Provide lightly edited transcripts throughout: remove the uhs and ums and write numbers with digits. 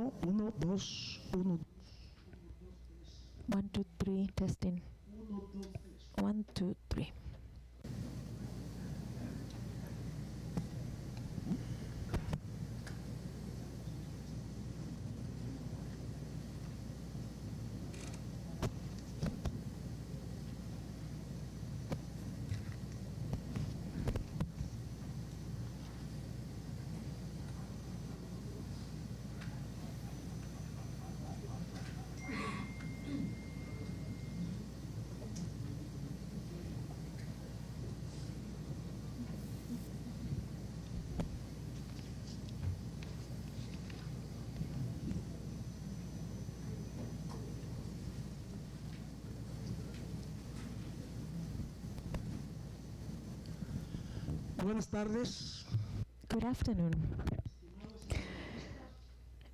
Uno, uno, dos, uno. 1, 2, 3, testing. 1, 2, 3. Buenas tardes. Good afternoon,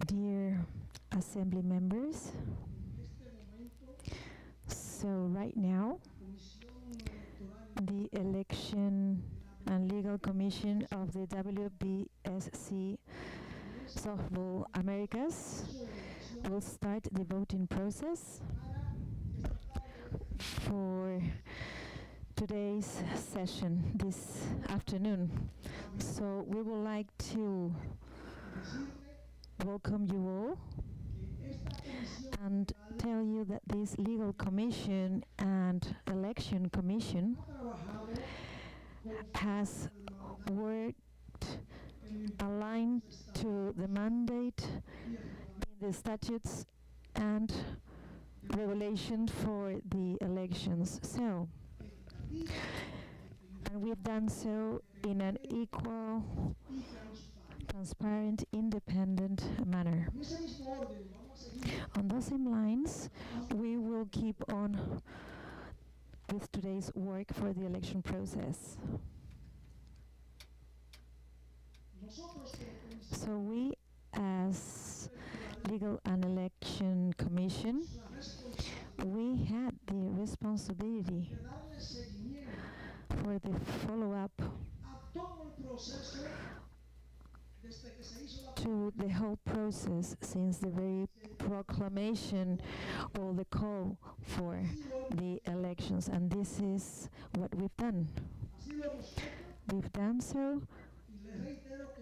dear assembly members. So right now, the Election and Legal Commission of the WBSC Softball Americas will start the voting process for today's session this afternoon. So we would like to welcome you all and tell you that this legal commission and election commission has worked aligned to the mandate in the statutes and regulations for the elections. So, and we've done so in an equal, transparent, independent manner. On those same lines, we will keep on with today's work for the election process. So we, as Legal and Election Commission, we had the responsibility for the follow-up to the whole process since the very proclamation or the call for the elections, and this is what we've done. We've done so,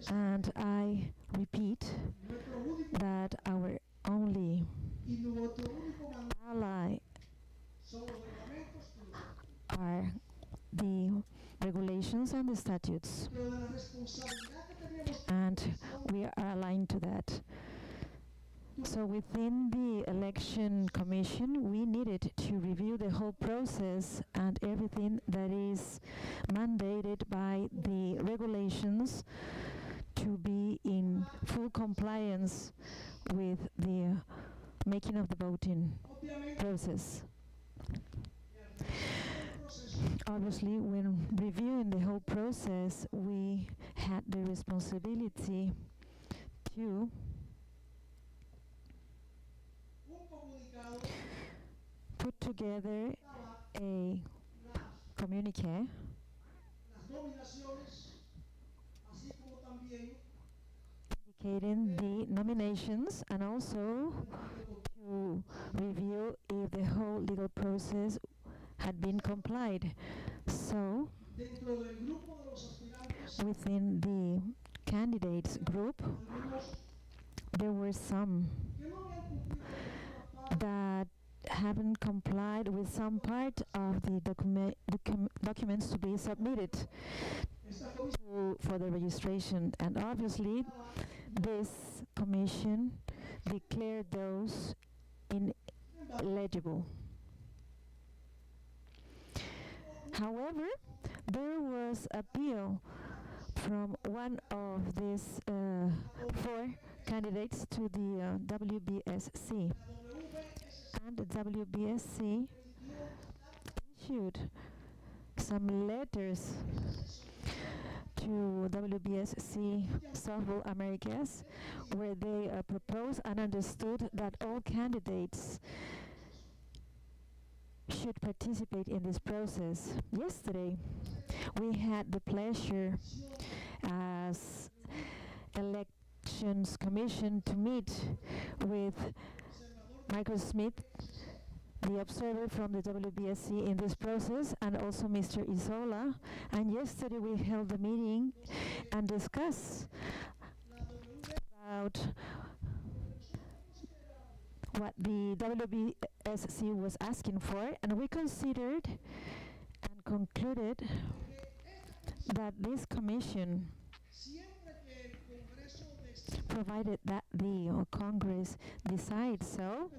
and I repeat that our only ally are the regulations and the statutes, and we are aligned to that. So within the election commission, we needed to review the whole process and everything that is mandated by the regulations to be in full compliance with the making of the voting process. Obviously, when reviewing the whole process, we had the responsibility to put together a communique indicating the nominations and also to review if the whole legal process had been complied. So, within the candidates group, there were some that haven't complied with some part of the documents to be submitted for the registration, and obviously this commission declared those ineligible. However, there was appeal from one of these 4 candidates to the WBSC, and the WBSC issued some letters to WBSC Softball Americas, where they proposed and understood that all candidates should participate in this process. Yesterday, we had the pleasure as election Elections Commission to meet with Michael Smith, the observer from the WBSC in this process, and also Mr. Isola. And yesterday we held a meeting and discussed about what the WBSC was asking for, and we considered and concluded that this commission, provided that the Congress decides so,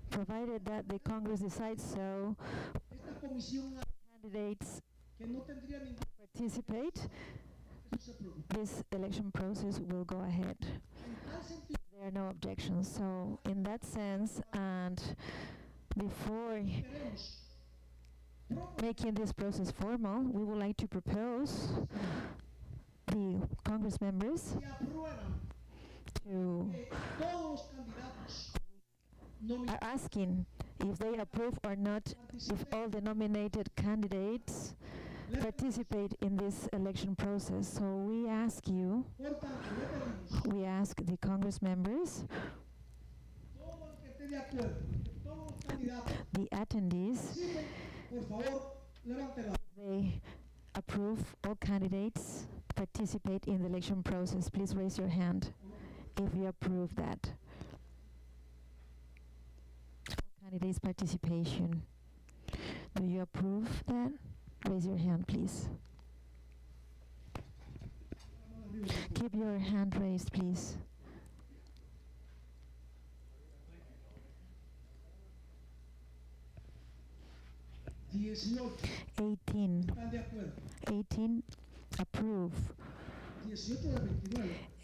provided that the Congress decides so, candidates participate, this election process will go ahead. There are no objections. So in that sense, and before making this process formal, we would like to propose the Congress members to are asking if they approve or not if all the nominated candidates participate in this election process. So we ask the Congress members, the attendees, if they approve all candidates participate in the election process. Please raise your hand if you approve that. All candidates' participation. Do you approve that? Raise your hand, please. Keep your hand raised, please. Eighteen approve.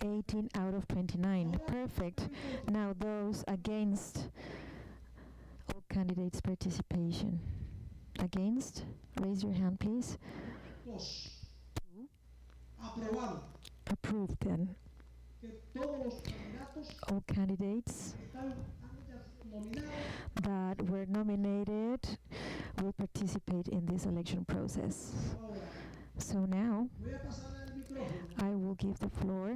18 out of 29. Perfect. Now those against all candidates' participation. Against? Raise your hand, please. Approved then. All candidates that were nominated will participate in this election process. So now, I will give the floor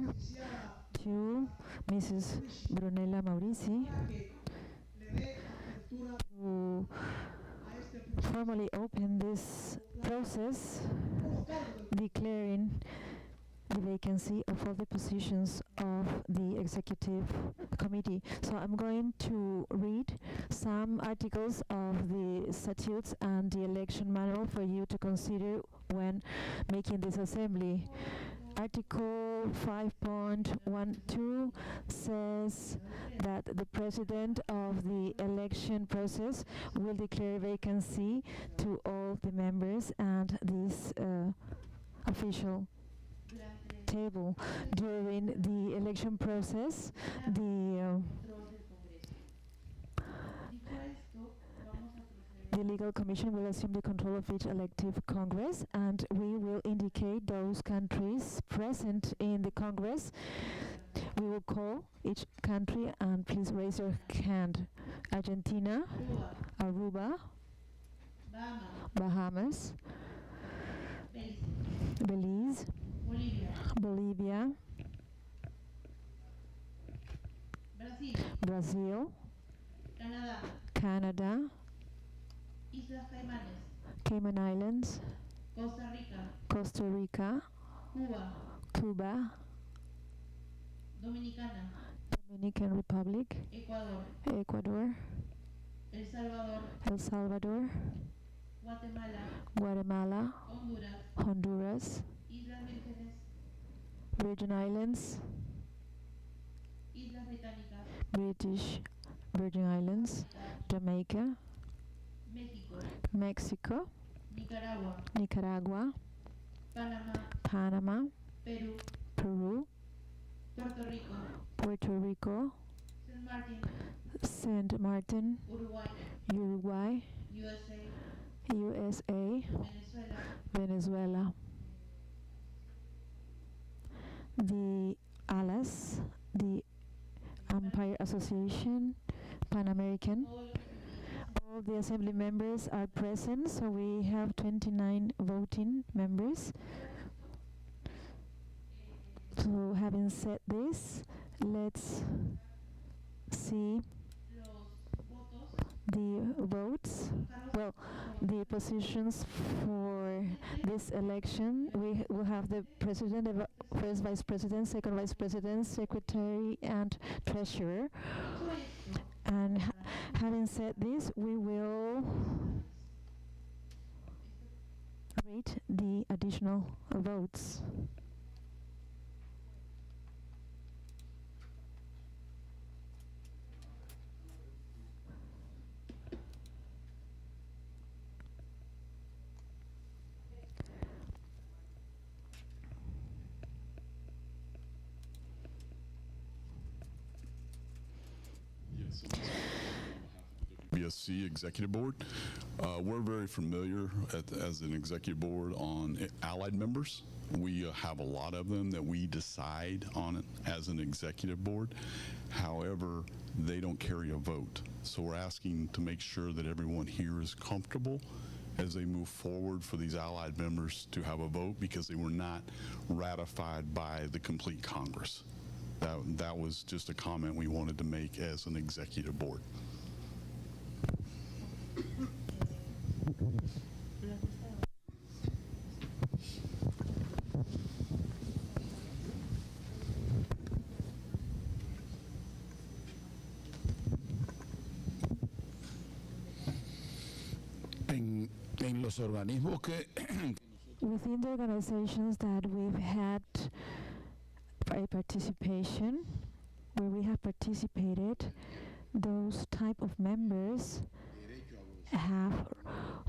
to Mrs. Brunella Maurici to formally open this process, declaring the vacancy of all the positions of the executive committee. So I'm going to read some articles of the statutes and the election manual for you to consider when making this assembly. Article 5.12 says that the president of the election process will declare vacancy to all the members, and this official table during the election process, the legal commission will assume the control of each elective Congress, and we will indicate those countries present in the Congress. We will call each country, and please raise your hand. Argentina, Aruba, Bahamas, Belize, Bolivia, Brazil, Canada, Cayman Islands, Costa Rica, Cuba, Dominican Republic, Ecuador, El Salvador, Guatemala, Honduras, Virgin Islands, British Virgin Islands, Jamaica, Mexico, Nicaragua, Panama, Peru, Puerto Rico, Saint Martin, Uruguay, USA, Venezuela. The ALAS, the Umpire Association, Pan American. All the assembly members are present, so we have 29 voting members. So having said this, let's see the votes. Well, the positions for this election. We will have the president, the first vice president, second vice president, secretary, and treasurer. And having said this, we will read the additional votes. WSC Executive Board. We're very familiar as an executive board on allied members. We have a lot of them that we decide on as an executive board. However, they don't carry a vote. So we're asking to make sure that everyone here is comfortable as they move forward for these allied members to have a vote, because they were not ratified by the complete Congress. That was just a comment we wanted to make as an executive board. En los organismos que Within the organizations that we've had a participation, where we have participated, those type of members have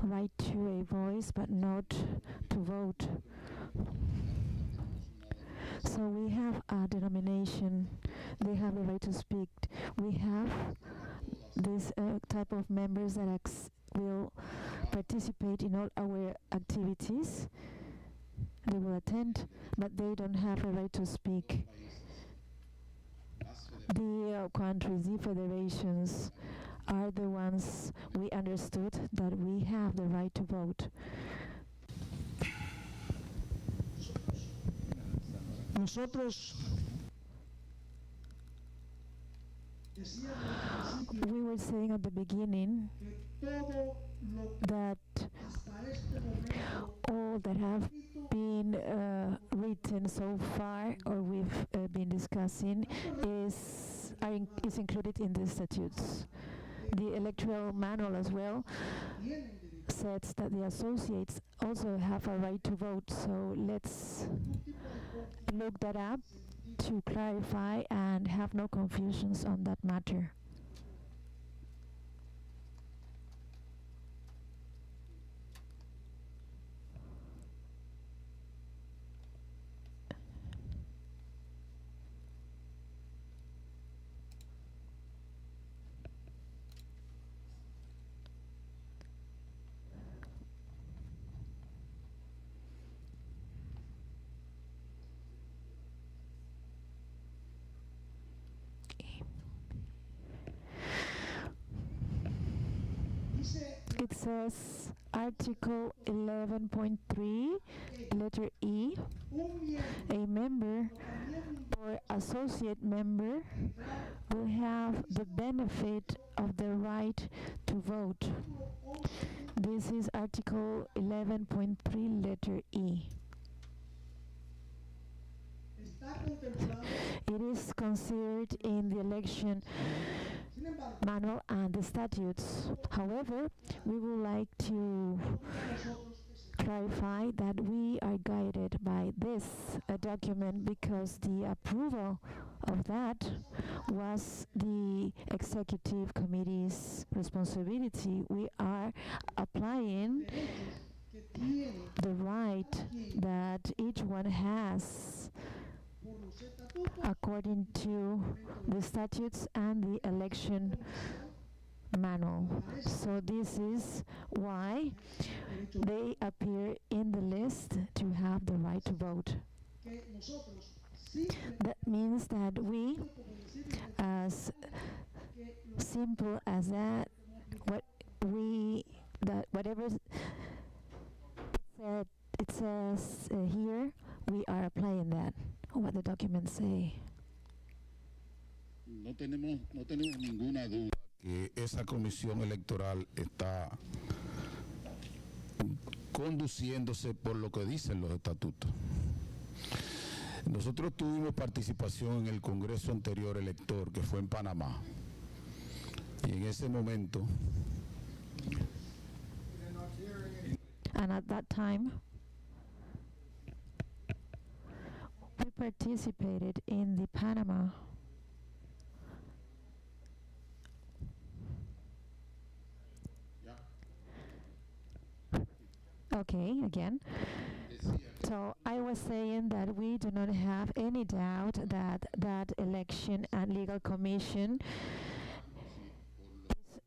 right to a voice but not to vote. So we have a denomination, they have the right to speak. We have this type of members that will participate in all our activities. They will attend, but they don't have a right to speak. The countries, the federations, are the ones we understood that we have the right to vote. Nosotros We were saying at the beginning that all that have been written so far, or we've been discussing, is included in the statutes. The electoral manual as well says that the associates also have a right to vote. So let's look that up to clarify and have no confusions on that matter. It says Article 11.3, letter E, a member or associate member will have the benefit of the right to vote. This is Article 11.3, letter E. It is considered in the election manual and the statutes. However, we would like to clarify that we are guided by this document because the approval of that was the executive committee's responsibility. We are applying the right that each one has according to the statutes and the election manual. So this is why they appear in the list to have the right to vote. That means that we, as simple as that, whatever it says here, we are applying that. what the documents say. No tenemos ninguna duda que esa comisión electoral está conduciéndose por lo que dicen los estatutos. Nosotros tuvimos participación en el Congreso anterior elector, que fue en Panamá. Y en ese momento, And at that time, we participated in the Panama Okay, again. So I was saying that we do not have any doubt that that election and legal commission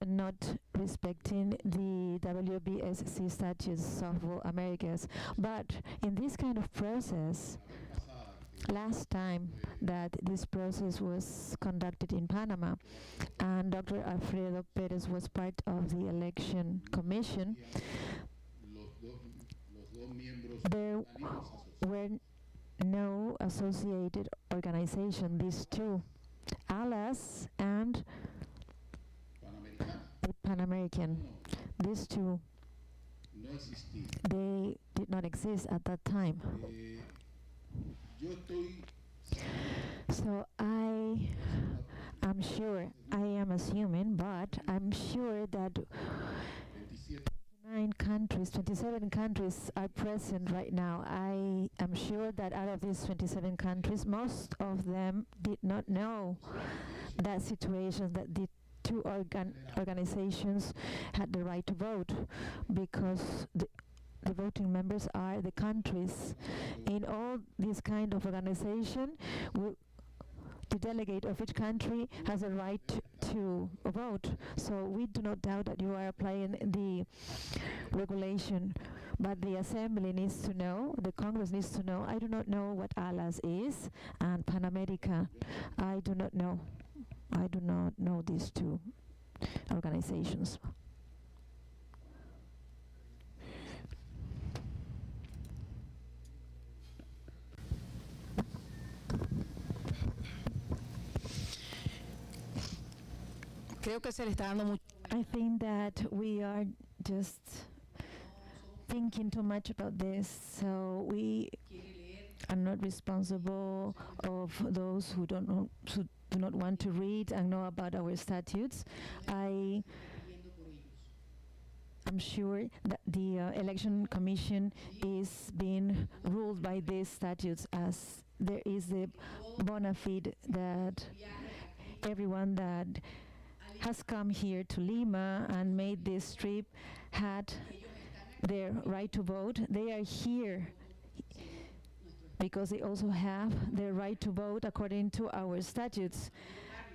is not respecting the WBSC statutes of all Americas. But in this kind of process, last time that this process was conducted in Panama and Dr. Alfredo Perez was part of the election commission, there were no associated organization, these two, ALAS and the Pan American. These two, they did not exist at that time. So I am sure, I am assuming, but I'm sure that 27 countries are present right now. I am sure that out of these 27 countries, most of them did not know that situation, that the two organizations had the right to vote, because the voting members are the countries. In all this kind of organization, the delegate of each country has a right to vote. So we do not doubt that you are applying the regulation. But the Assembly needs to know, the Congress needs to know. I do not know what ALAS is and Pan America. I do not know. I do not know these two organizations. Creo que se le está dando mucho. I think that we are just thinking too much about this, so we are not responsible of those who don't know, who do not want to read and know about our statutes. I'm sure that the election commission is being ruled by these statutes, as there is the bona fide that everyone that has come here to Lima and made this trip had their right to vote. They are here because they also have their right to vote according to our statutes.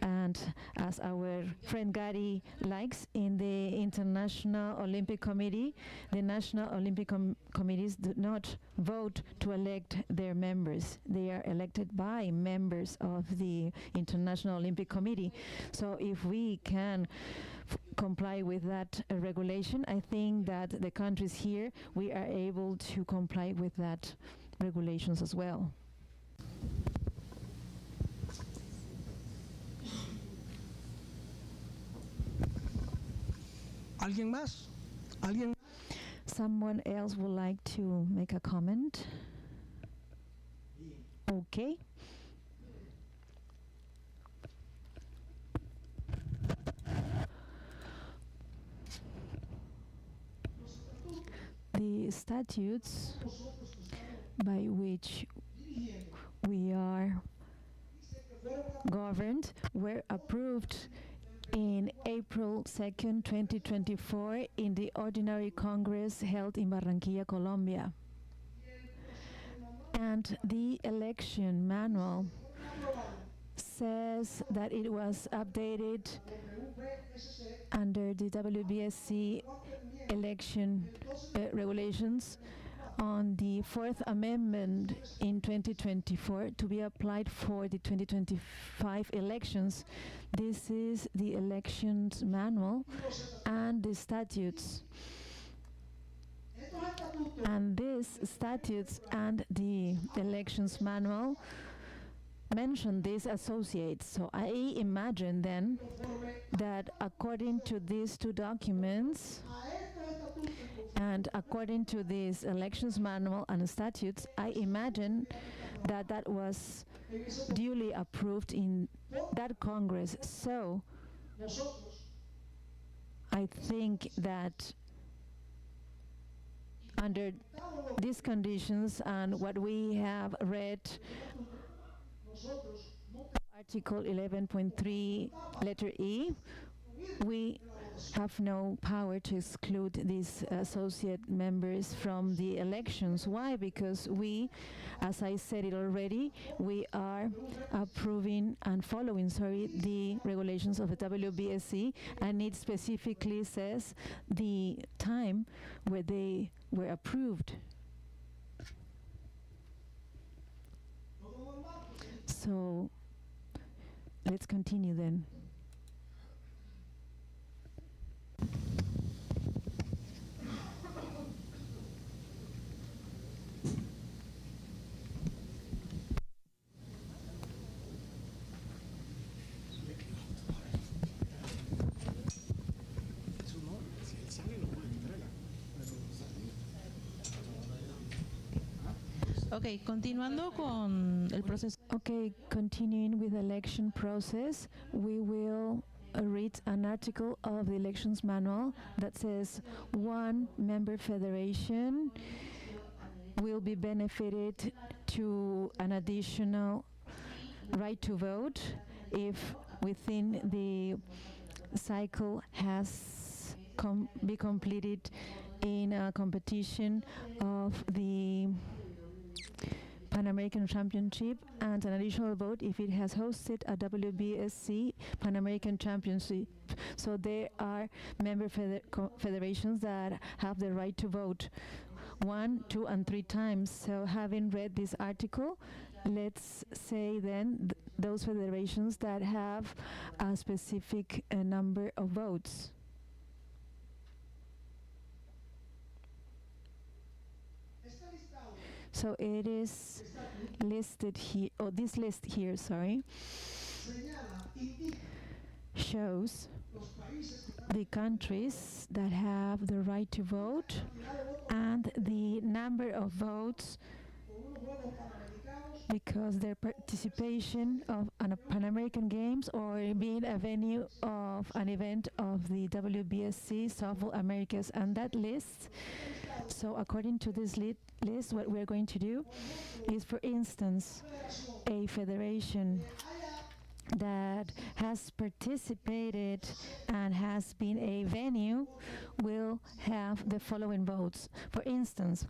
And as our friend Gary likes, in the International Olympic Committee, the National Olympic Committees do not vote to elect their members. They are elected by members of the International Olympic Committee. So if we can comply with that regulation, I think that the countries here, we are able to comply with that regulations as well. ¿Alguien más? ¿Alguien? Someone else would like to make a comment? Okay. The statutes by which we are governed were approved in April 2nd, 2024 in the Ordinary Congress held in Barranquilla, Colombia. And the election manual says that it was updated under the WBSC election regulations on the 4th Amendment in 2024 to be applied for the 2025 elections. This is the elections manual and the statutes. And these statutes and the elections manual mentioned these associates. So I imagine then that according to these two documents and according to these elections manual and statutes, I imagine that that was duly approved in that Congress. So I think that under these conditions and what we have read, Article 11.3, letter E, we have no power to exclude these associate members from the elections. Why? Because we, as I said it already, we are approving and following, the regulations of the WBSC, and it specifically says the time where they were approved. So let's continue then. Ok, continuando con el proceso. Okay, continuing with the election process, we will read an article of the elections manual that says one member federation will be benefited to an additional right to vote if within the cycle has be completed in a competition of the Pan American Championship, and an additional vote if it has hosted a WBSC Pan American Championship. So there are member federations that have the right to vote 1, 2, and 3 times. So having read this article, let's say then those federations that have a specific number of votes. So it is listed here, or this list here, shows the countries that have the right to vote and the number of votes because their participation of Pan American Games or being a venue of an event of the WBSC Softball Americas, and that list. So according to this list, what we're going to do is, for instance, a federation that has participated and has been a venue will have the following votes. For instance,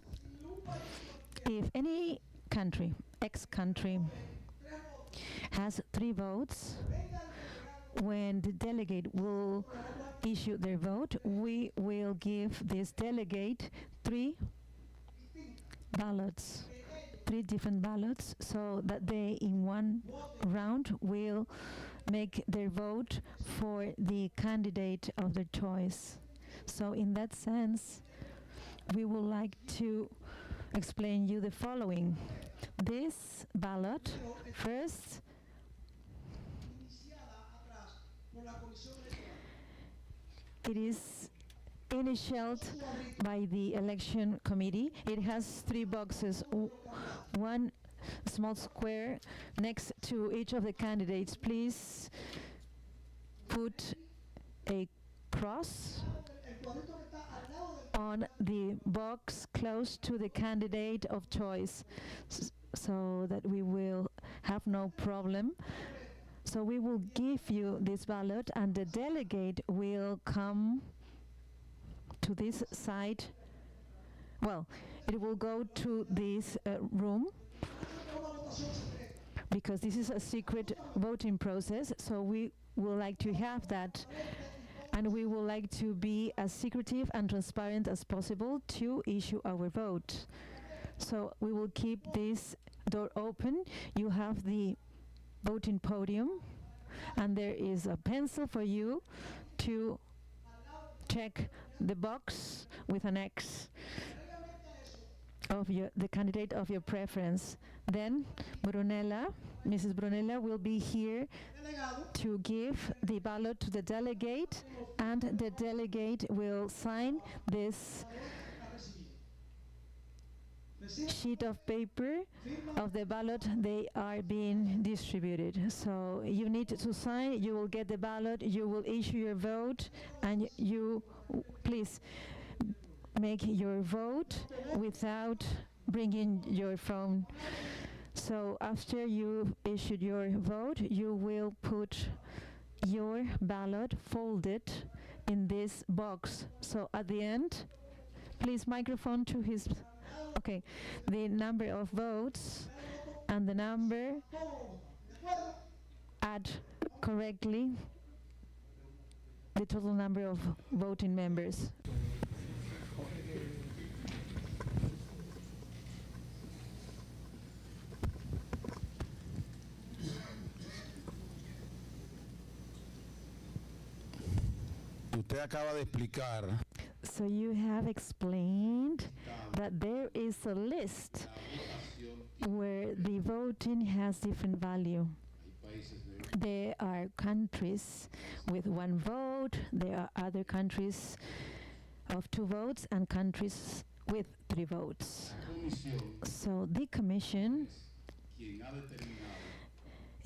if any country, X-country, has 3 votes, when the delegate will issue their vote, we will give this delegate 3 ballots, 3 different ballots, so that they in one round will make their vote for the candidate of their choice. So in that sense, we would like to explain you the following. This ballot, first, it is initialed by the election committee. It has 3 boxes, one small square next to each of the candidates. Please put a cross on the box close to the candidate of choice so that we will have no problem. So we will give you this ballot and the delegate will come to this side. Well, it will go to this room because this is a secret voting process, so we would like to have that, and we would like to be as secretive and transparent as possible to issue our vote. So we will keep this door open. You have the voting podium, and there is a pencil for you to check the box with an X of the candidate of your preference. Then Mrs. Brunella will be here to give the ballot to the delegate, and the delegate will sign this sheet of paper of the ballot they are being distributed. So you need to sign, you will get the ballot, you will issue your vote, and you please make your vote without bringing your phone. So after you issued your vote, you will put your ballot folded in this box. So at the end, please microphone to his, okay, the number of votes and the number, add correctly the total number of voting members. Usted acaba de explicar So you have explained that there is a list where the voting has different value. There are countries with 1 vote, there are other countries of 2 votes, and countries with 3 votes. So the Commission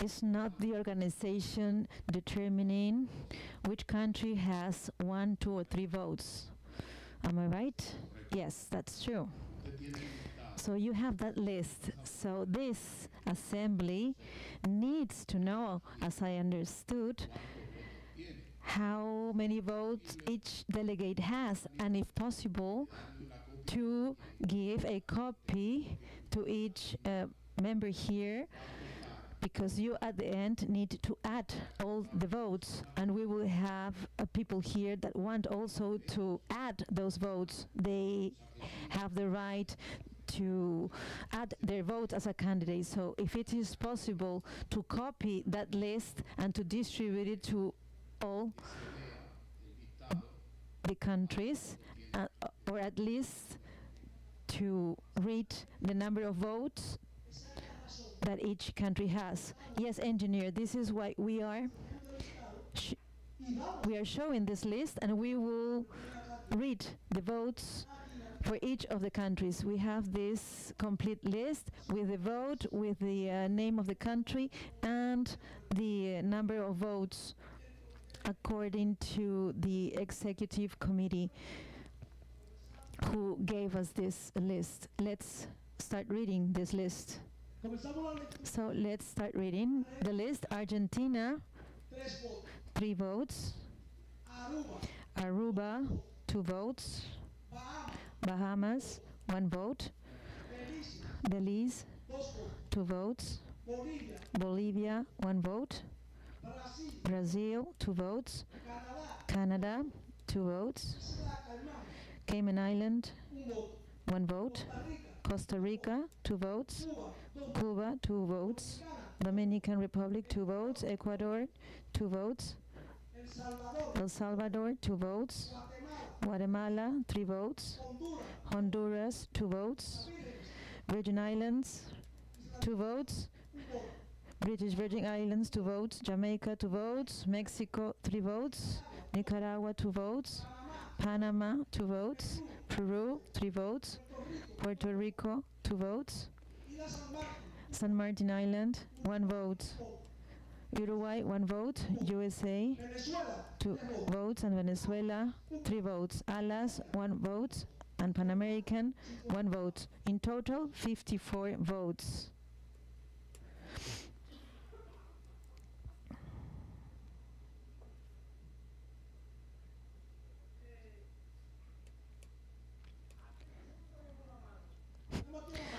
is not the organization determining which country has 1, 2, or 3 votes. Am I right? Yes, that's true. So you have that list. So this assembly needs to know, as I understood, how many votes each delegate has, and if possible, to give a copy to each member here, because you at the end need to add all the votes, and we will have people here that want also to add those votes. They have the right to add their vote as a candidate. So if it is possible to copy that list and to distribute it to all the countries, or at least to read the number of votes that each country has. Yes, engineer, this is why we are showing this list, and we will read the votes for each of the countries. We have this complete list with the vote, with the name of the country, and the number of votes according to the executive committee who gave us this list. Let's start reading this list. So let's start reading the list. Argentina, 3 votes. Aruba, 2 votes. Bahamas, 1 vote. Belize, 2 votes. Bolivia, 1 vote. Brazil, 2 votes. Canada, 2 votes. Cayman Island, 1 vote. Costa Rica, 2 votes. Cuba, 2 votes. Dominican Republic, 2 votes. Ecuador, 2 votes. El Salvador, 2 votes. Guatemala, 3 votes. Honduras, 2 votes. Virgin Islands, 2 votes. British Virgin Islands, 2 votes. Jamaica, 2 votes. Mexico, 3 votes. Nicaragua, 2 votes. Panama, 2 votes. Peru, 3 votes. Puerto Rico, 2 votes. San Martin Island, 1 vote. Uruguay, 1 vote. USA, 2 votes. And Venezuela, 3 votes. Alas, 1 vote. And Pan American, 1 vote. In total, 54 votes.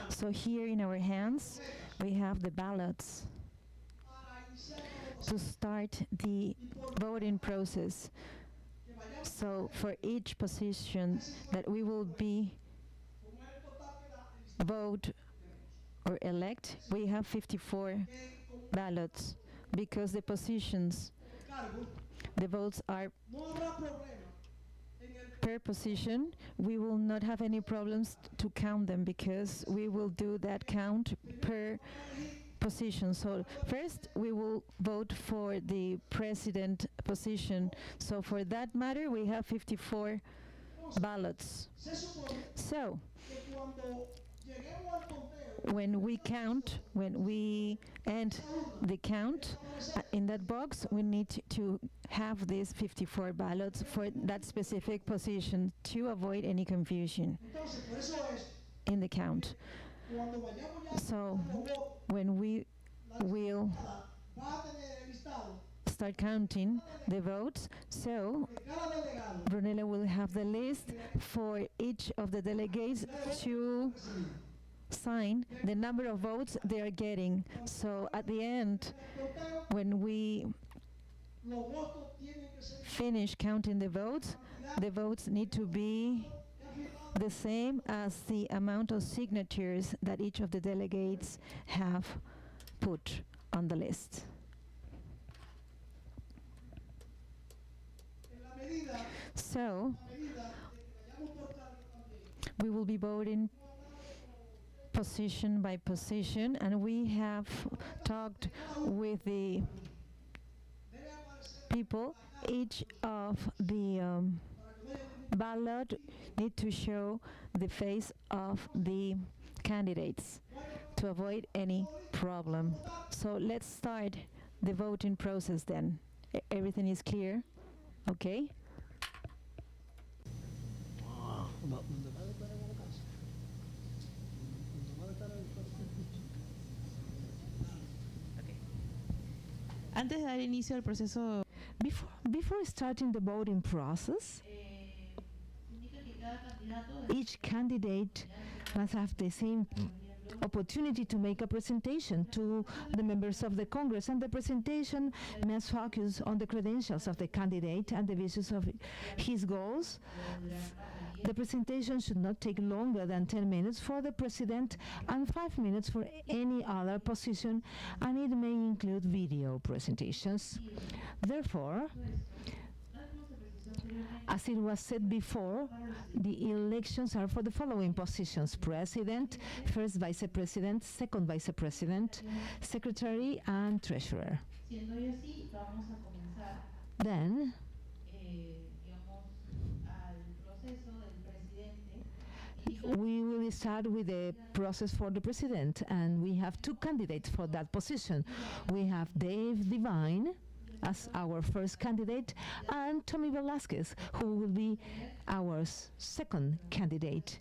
So here in our hands, we have the ballots to start the voting process. So for each position that we will be vote or elect, we have 54 ballots, because the positions, the votes are per position, we will not have any problems to count them because we will do that count per position. So first we will vote for the president position. So for that matter, we have 54 ballots. So when we count, when we end the count, in that box we need to have these 54 ballots for that specific position to avoid any confusion in the count. So when we will start counting the votes, so Brunella will have the list for each of the delegates to sign the number of votes they are getting. So at the end, when we finish counting the votes need to be the same as the amount of signatures that each of the delegates have put on the list. So we will be voting position by position, and we have talked with the people. Each of the ballot need to show the face of the candidates to avoid any problem. So let's start the voting process then. Everything is clear? Okay? Antes de dar inicio al proceso, Before starting the voting process, each candidate must have the same opportunity to make a presentation to the members of the Congress, and the presentation must focus on the credentials of the candidate and the visions of his goals. The presentation should not take longer than 10 minutes for the president and 5 minutes for any other position, and it may include video presentations. Therefore, as it was said before, the elections are for the following positions: president, first vice president, second vice president, secretary, and treasurer. Then, we will start with the process for the president, and we have two candidates for that position. We have Dave Devine as our first candidate, and Tommy Velasquez, who will be our second candidate.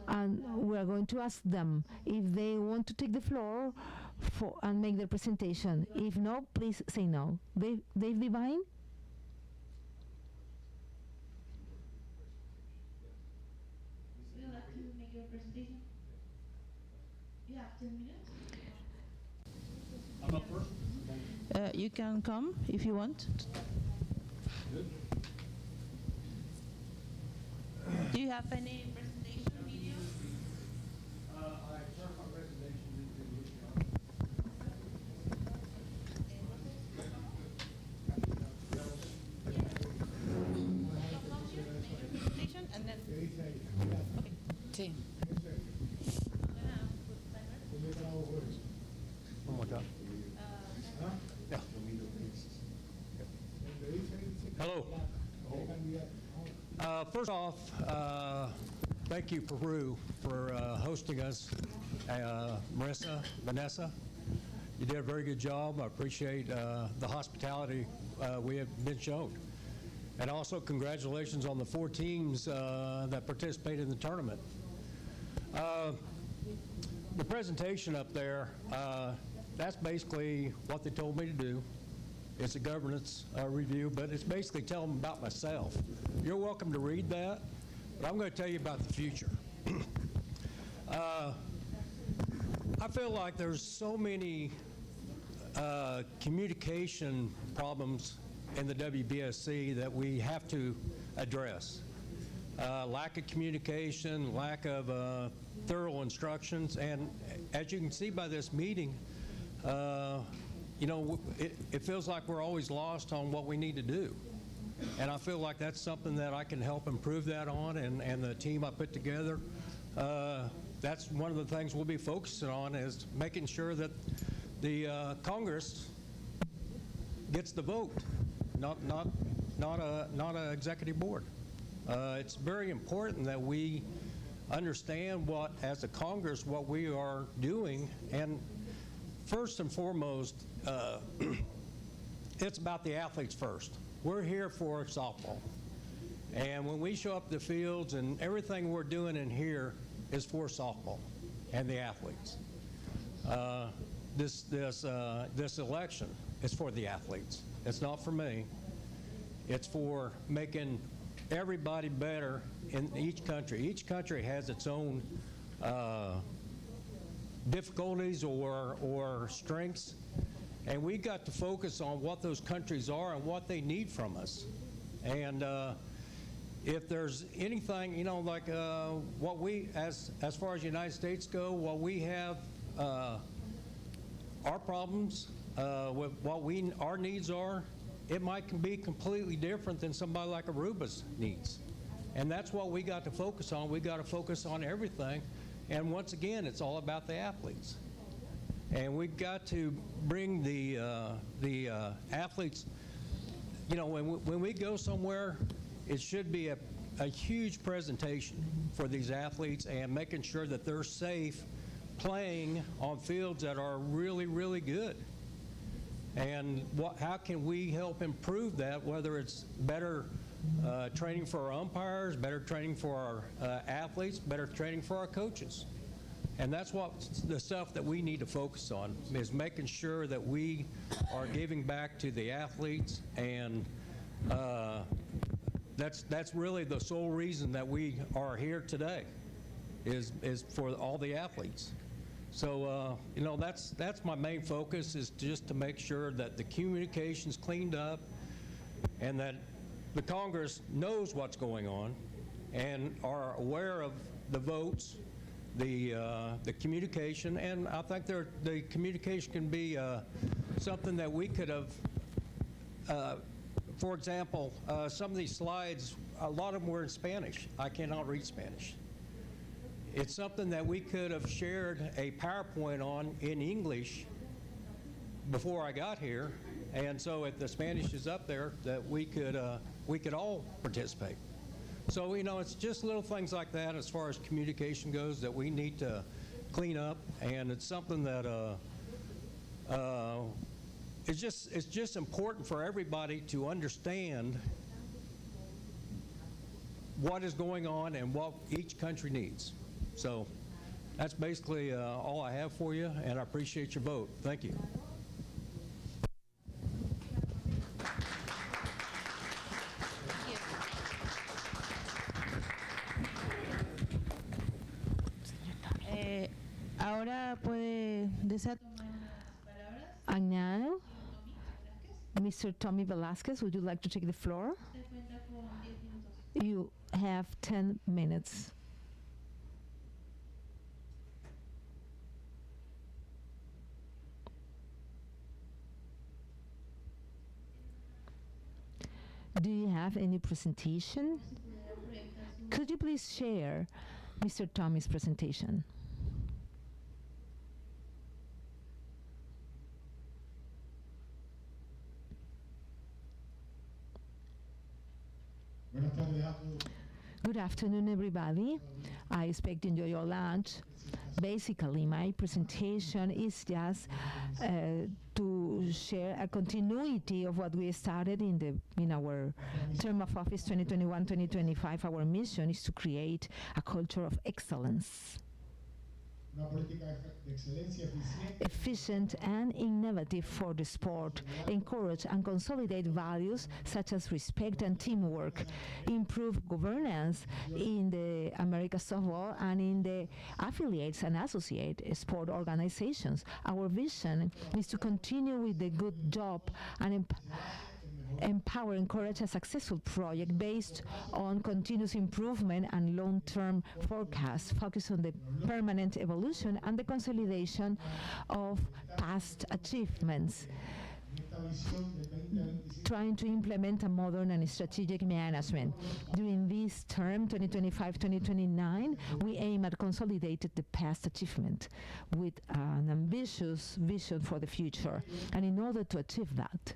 And we are going to ask them if they want to take the floor and make their presentation. If no, please say no. Dave Devine? would you like to make your presentation? You have 10 minutes. I'm up first. You can come if you want. Do you have any presentation video? I turned my presentation into Presentation and then. Okay. Sí. One more time. Yeah. Hello. First off, thank you, Peru, for hosting us. Marissa, Vanessa, you did a very good job. I appreciate the hospitality we have been shown. And also, congratulations on the 4 teams that participated in the tournament. The presentation up there, that's basically what they told me to do. It's a governance review, but it's basically telling them about myself. You're welcome to read that, but I'm going to tell you about the future. I feel like there's so many communication problems in the WBSC that we have to address. Lack of communication, lack of thorough instructions, and as you can see by this meeting, you know, it feels like we're always lost on what we need to do. And I feel like that's something that I can help improve that on, and the team I put together, that's one of the things we'll be focusing on, is making sure that the Congress gets the vote, not a executive board. It's very important that we understand what, as a Congress, what we are doing, and first and foremost, it's about the athletes first. We're here for softball, and when we show up the fields, and everything we're doing in here is for softball and the athletes. This election is for the athletes. It's not for me. It's for making everybody better in each country. Each country has its own difficulties or strengths, and we got to focus on what those countries are and what they need from us. And if there's anything, you know, like what we, as far as the United States go, what we have, our problems with what our needs are, it might be completely different than somebody like Aruba's needs. And that's what we got to focus on. We got to focus on everything. And once again, it's all about the athletes. And we've got to bring the athletes, you know, when we go somewhere, it should be a huge presentation for these athletes, and making sure that they're safe playing on fields that are really, really good. And how can we help improve that, whether it's better training for our umpires, better training for our athletes, better training for our coaches. And that's what the stuff that we need to focus on, is making sure that we are giving back to the athletes, and that's really the sole reason that we are here today, is for all the athletes. So, you know, that's my main focus, is just to make sure that the communication's cleaned up, and that the Congress knows what's going on and are aware of the votes, the communication. And I think the communication can be something that we could have, for example, some of these slides, a lot of them were in Spanish. I cannot read Spanish. It's something that we could have shared a PowerPoint on in English before I got here, and so if the Spanish is up there, that we could all participate. So, you know, it's just little things like that as far as communication goes that we need to clean up, and it's something that it's just important for everybody to understand what is going on and what each country needs. So that's basically all I have for you, and I appreciate your vote. Thank you. Ahora puede desear tomar unas palabras. And now, Tommy Mr. Tommy Velasquez, would you like to take the floor? Usted cuenta con 10 minutos. You have 10 minutes. Do you have any presentation? Could you please share Mr. Tommy's presentation? Good afternoon, everybody. I expect you enjoy your lunch. Basically, my presentation is just to share a continuity of what we started in our term of office 2021-2025. Our mission is to create a culture of excellence, efficient and innovative for the sport, encourage and consolidate values such as respect and teamwork, improve governance in the America Softball and in the affiliates and associate sport organizations. Our vision is to continue with the good job and empower, encourage a successful project based on continuous improvement and long-term forecasts, focus on the permanent evolution and the consolidation of past achievements. trying to implement a modern and strategic management. During this term, 2025-2029, we aim at consolidating the past achievement with an ambitious vision for the future. And in order to achieve that,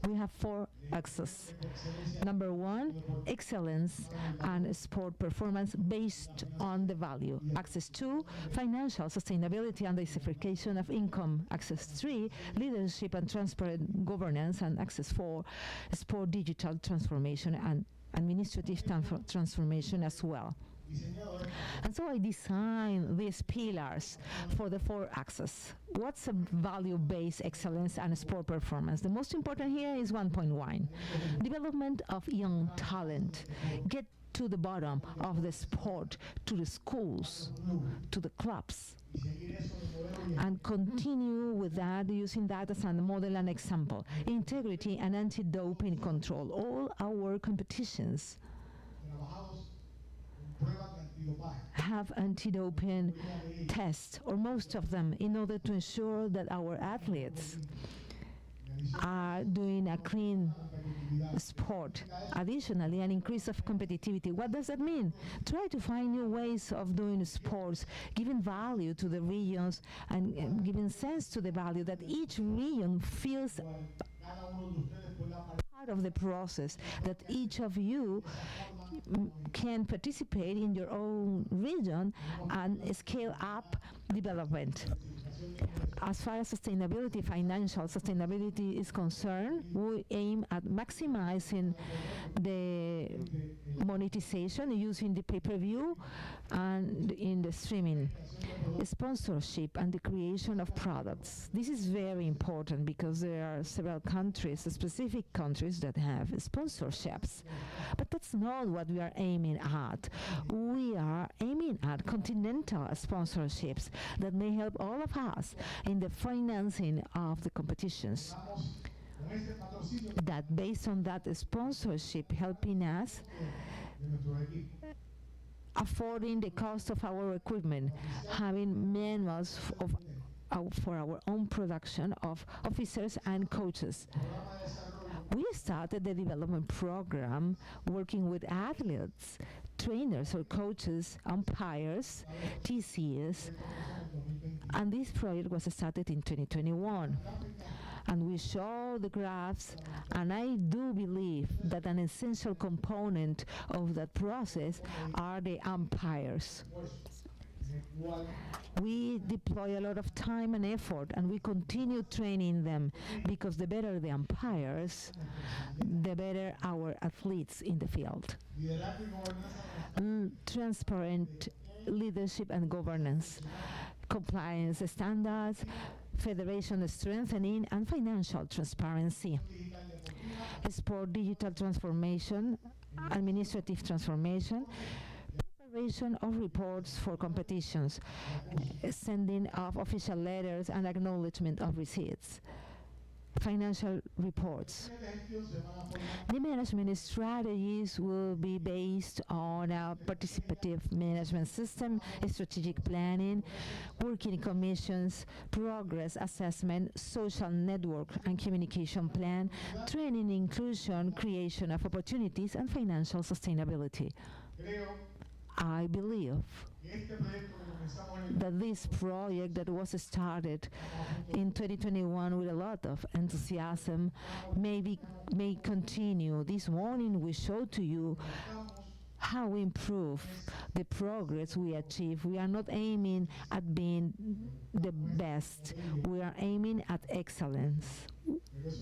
we have 4 axes. Number 1, excellence and sport performance based on the value. Axis 2, financial sustainability and diversification of income. Axis 3, leadership and transparent governance. And Axis 4, sport digital transformation and administrative transformation as well. And so I designed these pillars for the 4 axes. What's a value-based excellence and sport performance? The most important here is 1.1. Development of young talent. Get to the bottom of the sport, to the schools, to the clubs. And continue with that, using that as a model and example. Integrity and anti-doping control. All our competitions have anti-doping tests, or most of them, in order to ensure that our athletes are doing a clean sport. Additionally, an increase of competitivity. What does that mean? Try to find new ways of doing sports, giving value to the regions and giving sense to the value that each region feels part of the process, that each of you can participate in your own region and scale up development. As far as sustainability, financial sustainability is concerned, we aim at maximizing the monetization using the pay-per-view and in the streaming, sponsorship and the creation of products. This is very important because there are several countries, specific countries that have sponsorships. But that's not what we are aiming at. We are aiming at continental sponsorships that may help all of us in the financing of the competitions. That based on that sponsorship helping us affording the cost of our equipment, having manuals for our own production of officers and coaches. We started the development program working with athletes, trainers or coaches, umpires, TCs, and this project was started in 2021. And we show the graphs, and I do believe that an essential component of that process are the umpires. We deploy a lot of time and effort, and we continue training them, because the better the umpires, the better our athletes in the field. Transparent leadership and governance, compliance standards, federation strengthening, and financial transparency. Sport digital transformation, administrative transformation, preparation of reports for competitions, sending of official letters and acknowledgement of receipts, financial reports. The management strategies will be based on a participative management system, strategic planning, working commissions, progress assessment, social network and communication plan, training inclusion, creation of opportunities, and financial sustainability. I believe that this project that was started in 2021 with a lot of enthusiasm may continue. This morning we showed to you how we improve the progress we achieve. We are not aiming at being the best. We are aiming at excellence.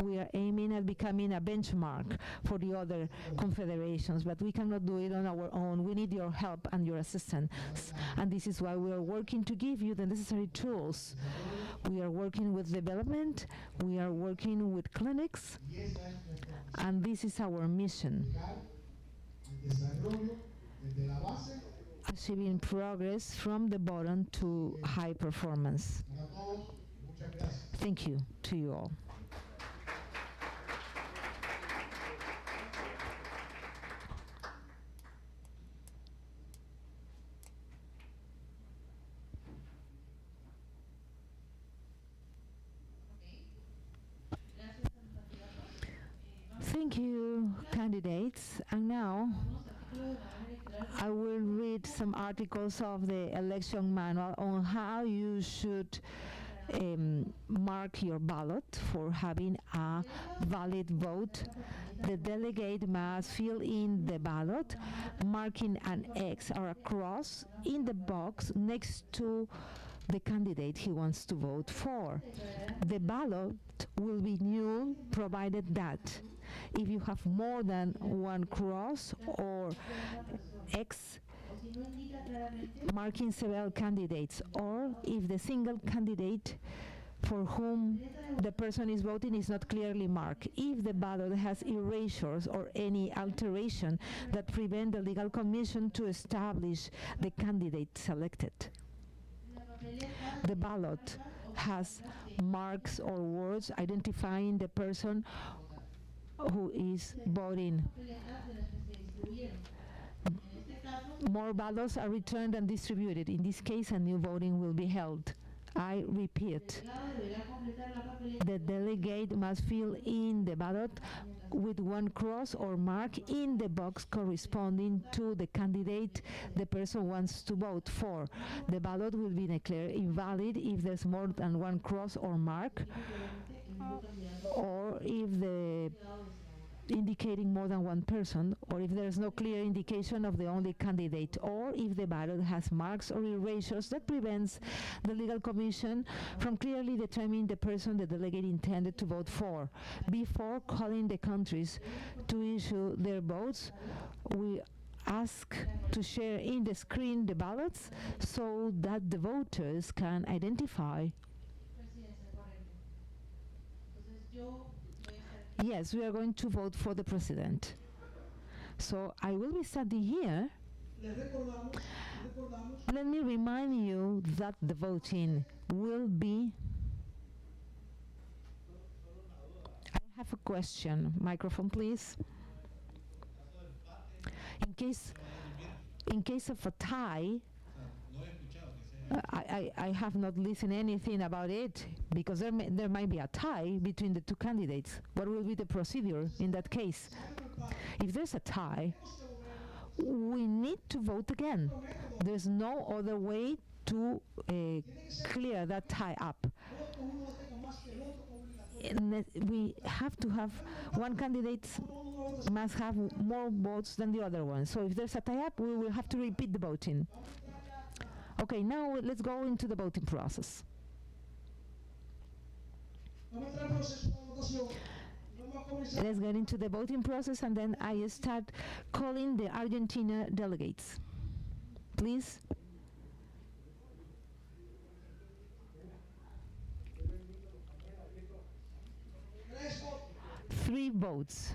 We are aiming at becoming a benchmark for the other confederations, but we cannot do it on our own. We need your help and your assistance. And this is why we are working to give you the necessary tools. We are working with development, we are working with clinics, and this is our mission. Achieving progress from the bottom to high performance. Thank you to you all. Thank you, candidates. And now I will read some articles of the election manual on how you should mark your ballot for having a valid vote. The delegate must fill in the ballot, marking an X or a cross in the box next to the candidate he wants to vote for. The ballot will be null provided that if you have more than one cross or X marking several candidates, or if the single candidate for whom the person is voting is not clearly marked, if the ballot has erasures or any alteration that prevent the legal commission to establish the candidate selected. The ballot has marks or words identifying the person who is voting. More ballots are returned and distributed. In this case, a new voting will be held. I repeat, the delegate must fill in the ballot with one cross or mark in the box corresponding to the candidate the person wants to vote for. The ballot will be declared invalid if there's more than one cross or mark, or if the indicating more than one person, or if there is no clear indication of the only candidate, or if the ballot has marks or erasures that prevents the legal commission from clearly determining the person the delegate intended to vote for. Before calling the countries to issue their votes, we ask to share in the screen the ballots so that the voters can identify. Yes, we are going to vote for the president. So I will be standing here. Let me remind you that the voting will be... I have a question. Microphone, please. In case of a tie, I have not listened anything about it, because there might be a tie between the two candidates. What will be the procedure in that case? If there's a tie, we need to vote again. There's no other way to clear that tie up. We have to have one candidate must have more votes than the other one. So if there's a tie-up, we will have to repeat the voting. Okay, now let's go into the voting process. Let's get into the voting process, and then I start calling the Argentina delegates. Please. Three votes.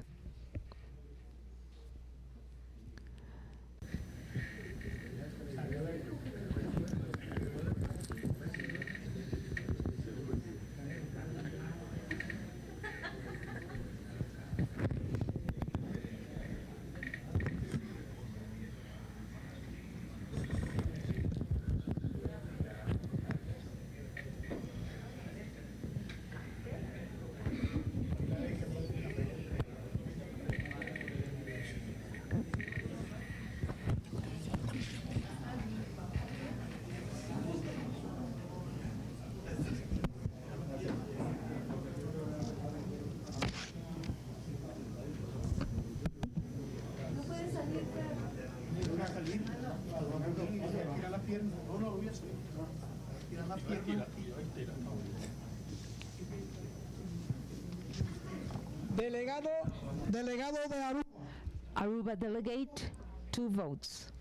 Delegado de Aruba. Aruba delegate, 2 votes.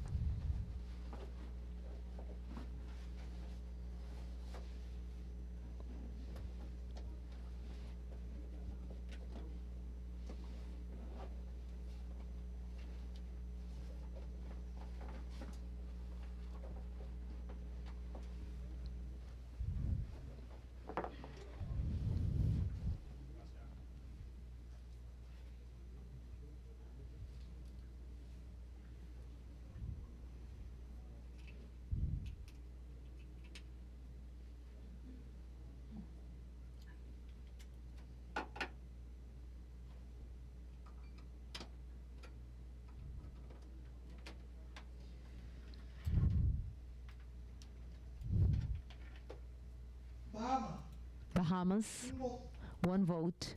Bahamas, 1 vote.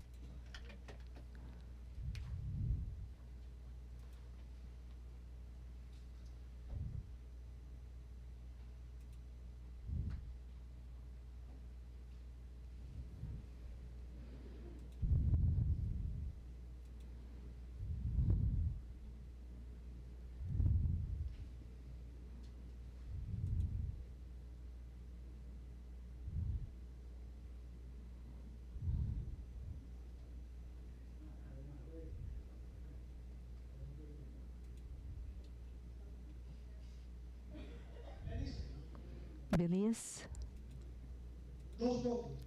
Belize,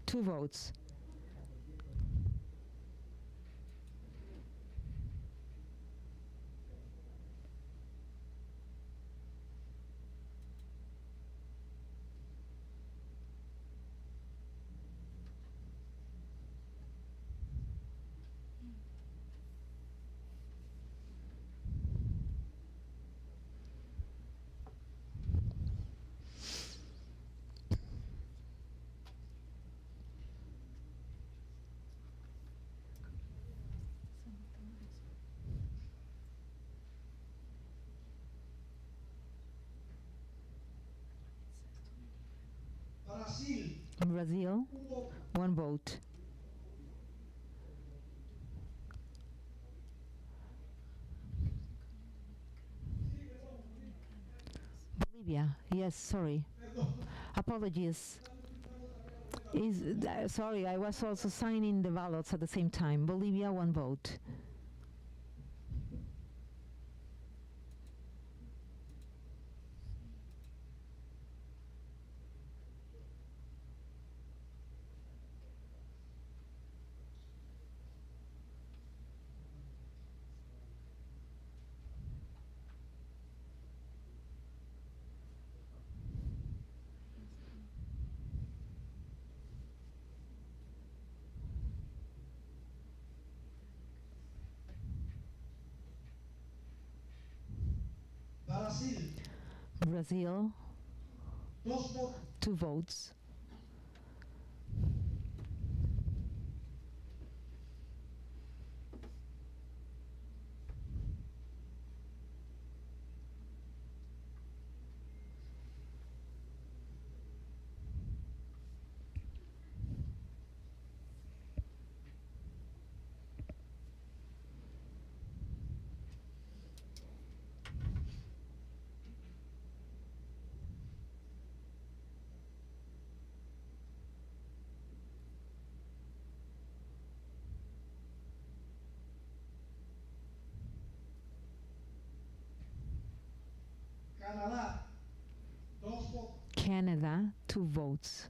2 votes. Brazil, 1 vote. Bolivia, yes, sorry. Apologies. Sorry, I was also signing the ballots at the same time. Bolivia, 1 vote. Brazil, 2 votes. Canada, 2 votes.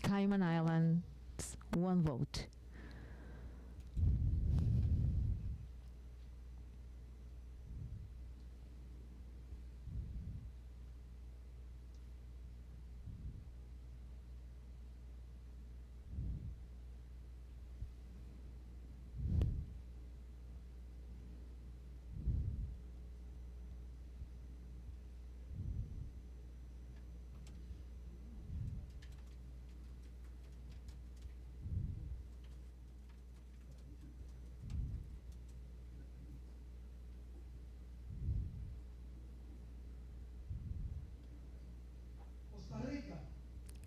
Cayman Islands, 1 vote.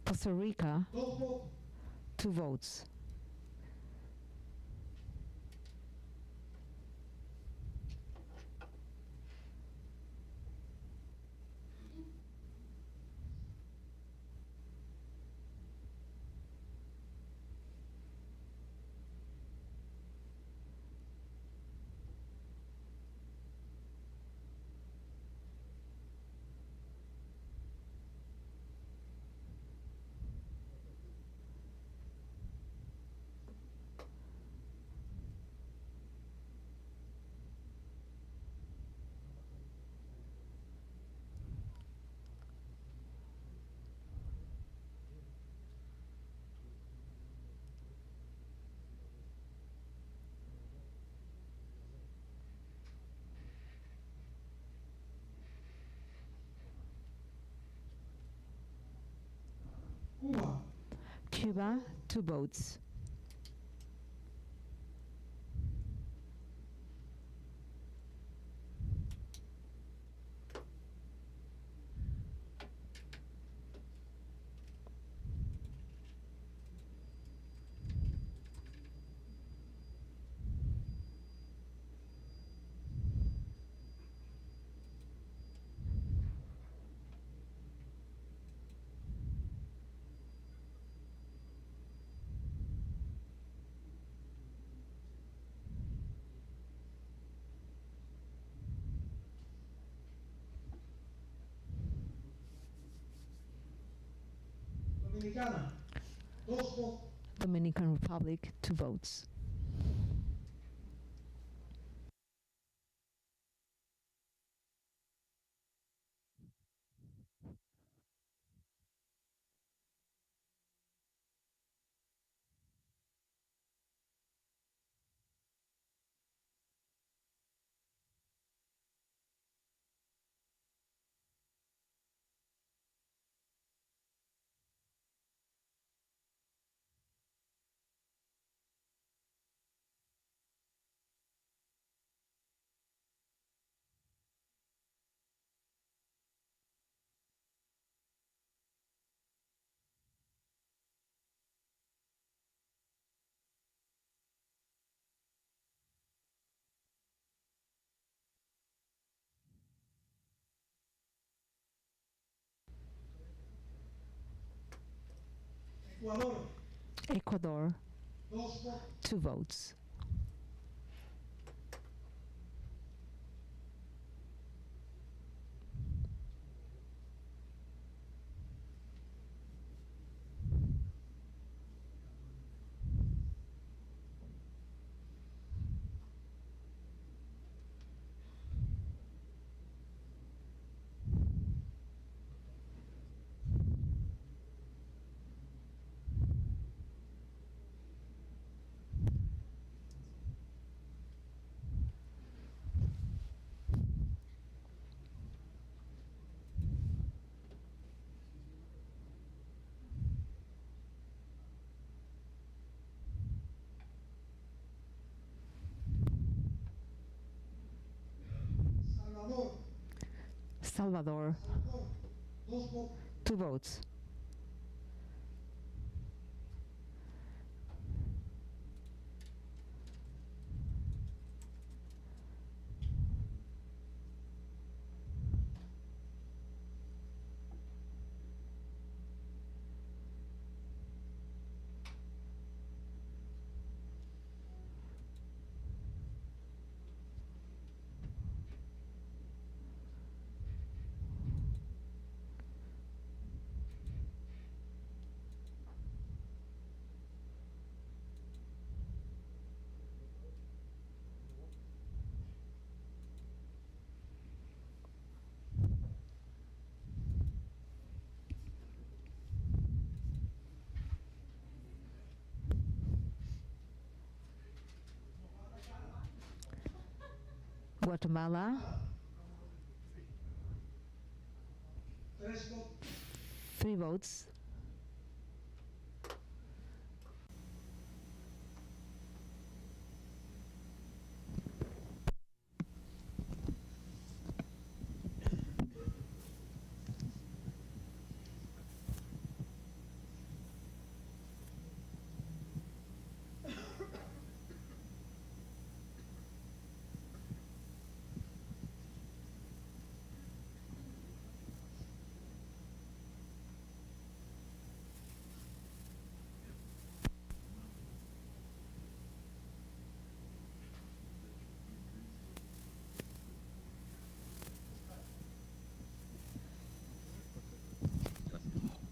Costa Rica, 2 votes. Cuba, 2 votes. Dominicana, 2 votos. Dominican Republic, 2 votes. Ecuador, Ecuador, 2 votos. 2 votes. Salvador, Salvador, 2 votos. 2 votes. Guatemala, 3 votos. 3 votes.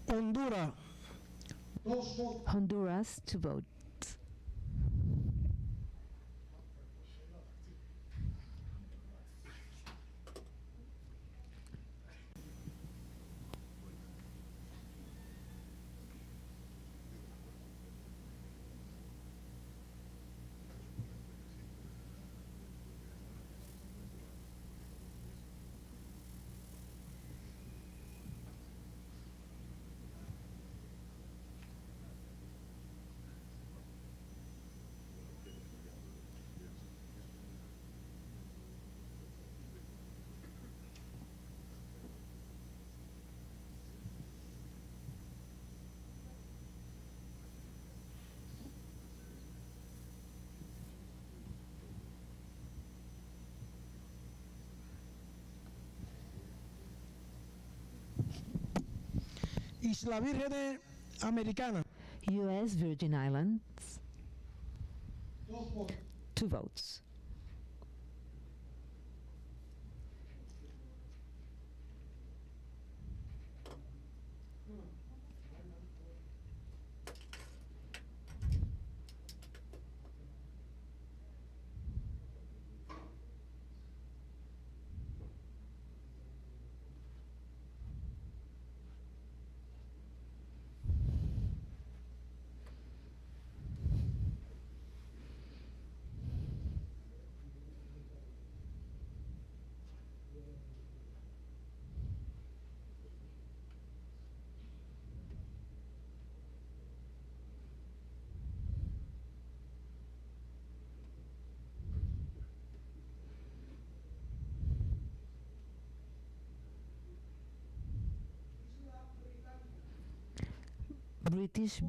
Honduras, 2 votos. Honduras, 2 votes. Isla Vírgenes Americanas. U.S. Virgin Islands, 2 votos. 2 votes. British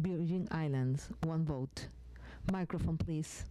Virgin Islands, 1 vote. Microphone, please.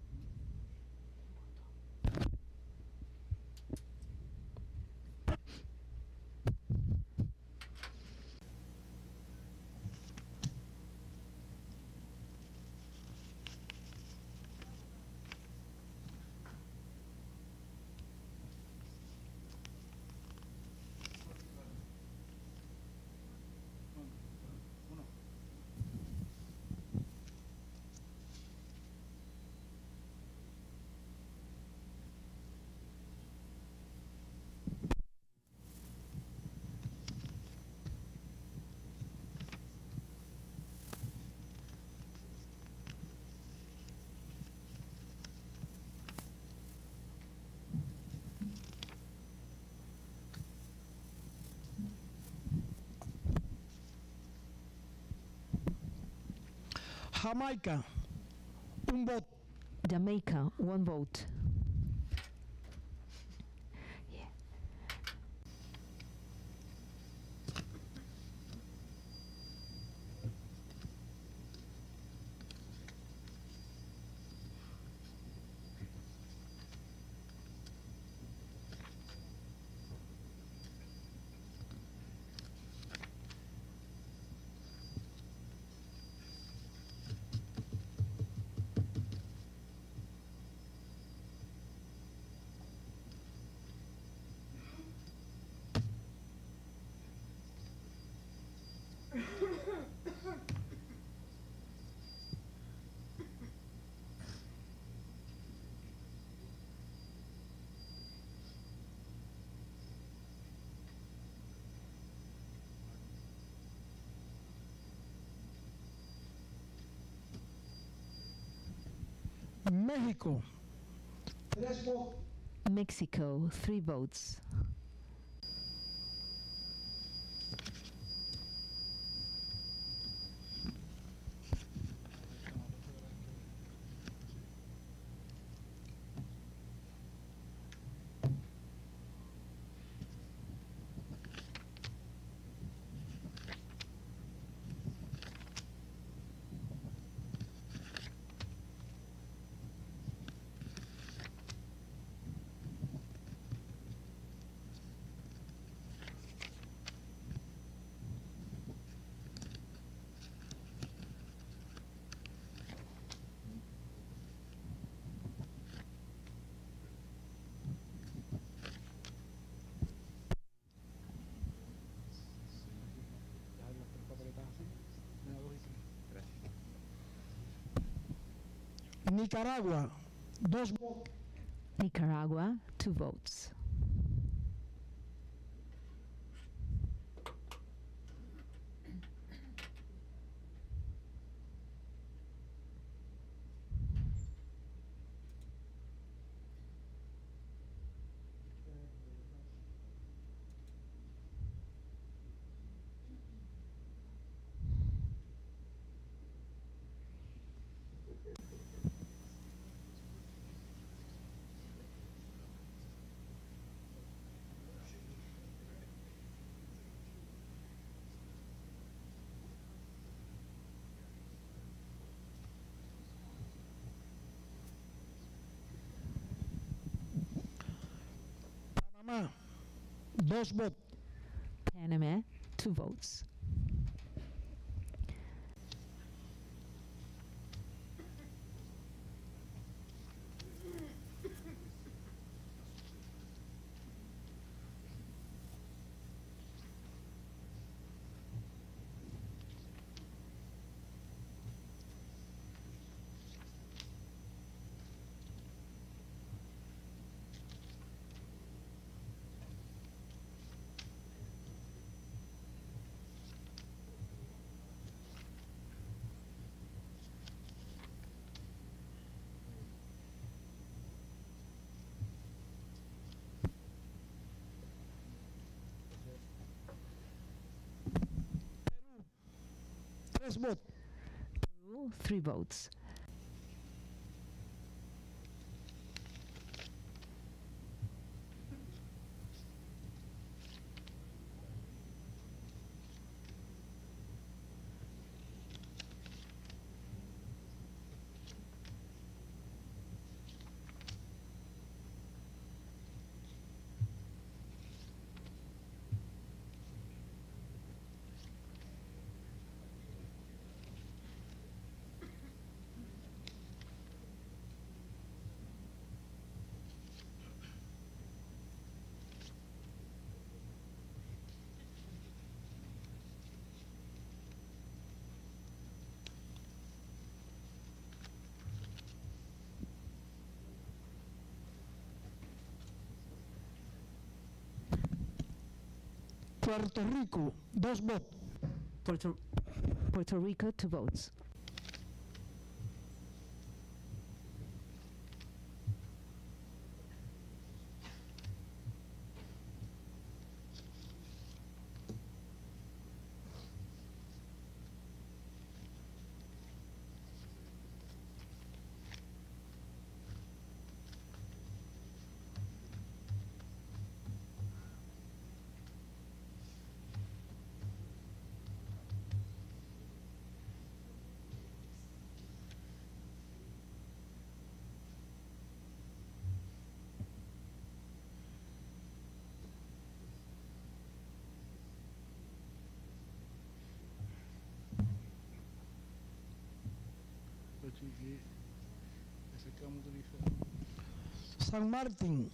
Jamaica, 1 voto. Jamaica, 1 vote. México, 3 votos. Mexico, 3 votes. Nicaragua, 2 votos. Nicaragua, 2 votes. Panamá, 2 votos. Panama, 2 2 votes. Tres votos. Peru, 3 votes. Puerto Rico, 2 votos. Puerto Rico, 2 votes. San Martín,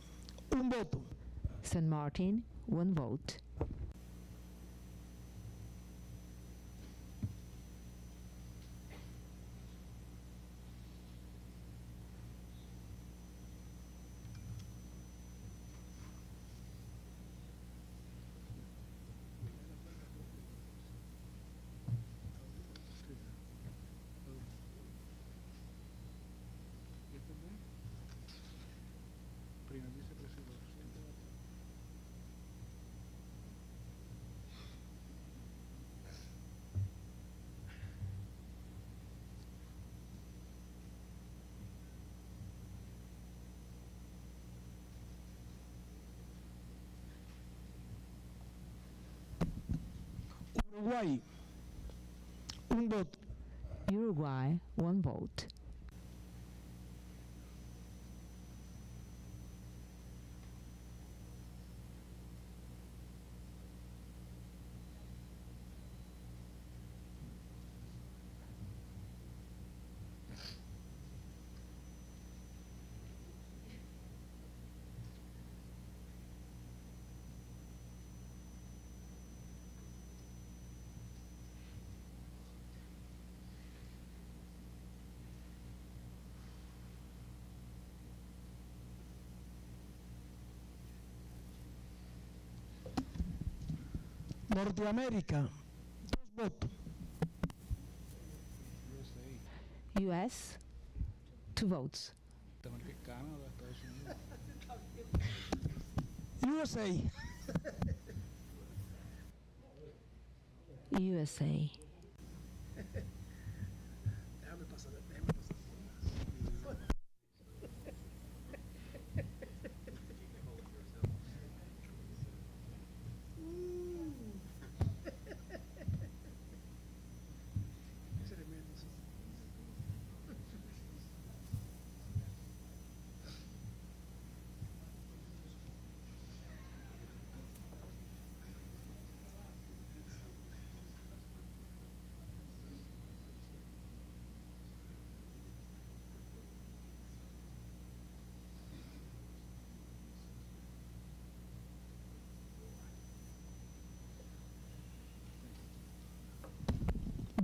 1 voto. San Martin, 1 vote. Uruguay, 1 voto. Uruguay, 1 vote. Norteamérica, 2 votos. US, 2 votes. USA, USA.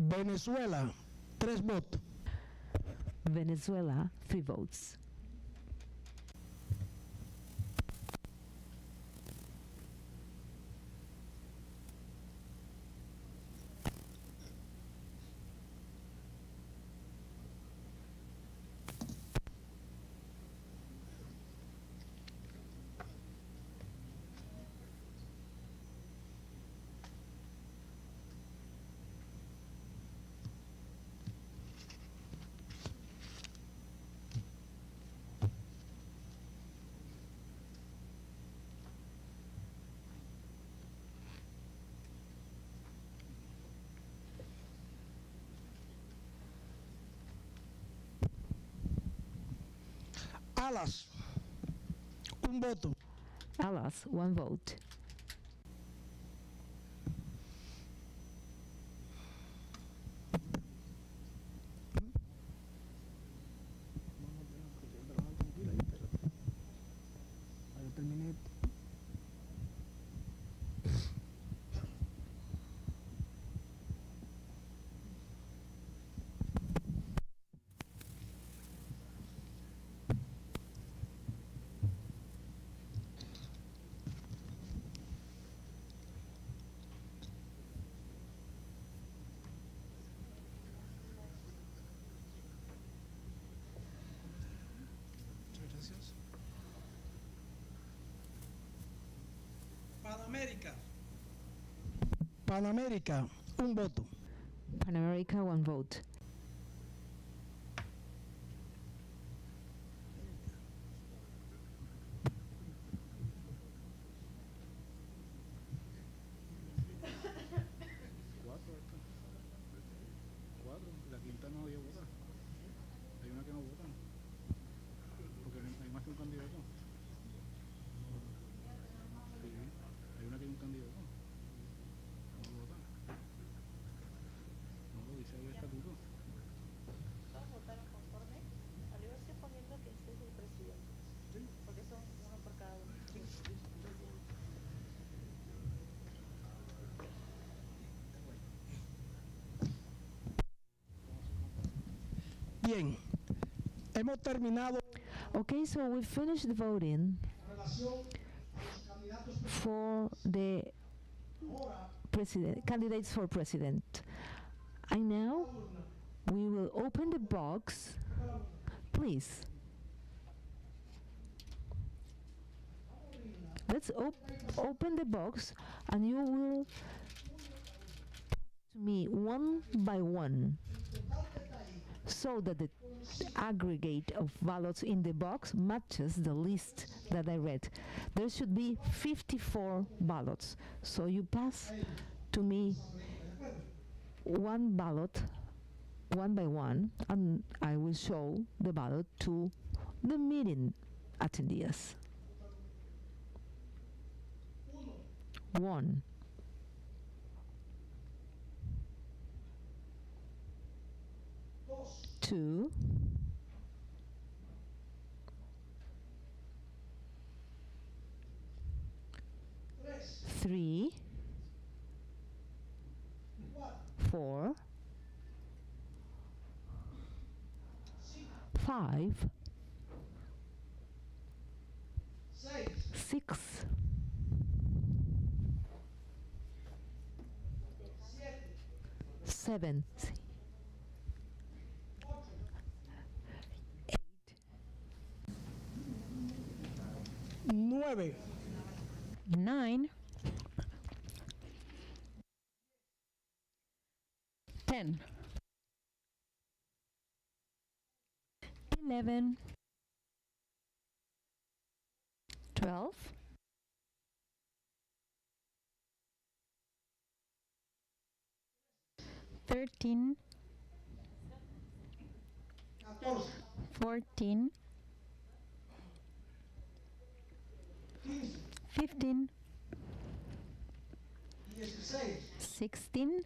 Venezuela, 3 votos. Venezuela, 3 votes. Alas, 1 voto. Alas, 1 vote. Panamérica. Panamérica, 1 voto. Pan America, 1 vote. La quinta no había votado. Hay una que no votan. Porque hay más que un candidato. Sí, hay una que es un candidato. No votan. No lo dice el estatuto. Todos votaron conforme. Al igual estoy poniendo que este es el presidente. Porque son uno por cada uno. Bien, hemos terminado Okay, so we finished the voting for the candidates for president. And now we will open the box. Please. Let's open the box and you will to me one by one so that the aggregate of ballots in the box matches the list that I read. There should be 54 ballots. So you pass to me one ballot, one by one, and I will show the ballot to the meeting attendees. 1. 2. 3. 4. 5. 6. 7. 9, 9, 10, 11, 12, 13, 14, 15, 16,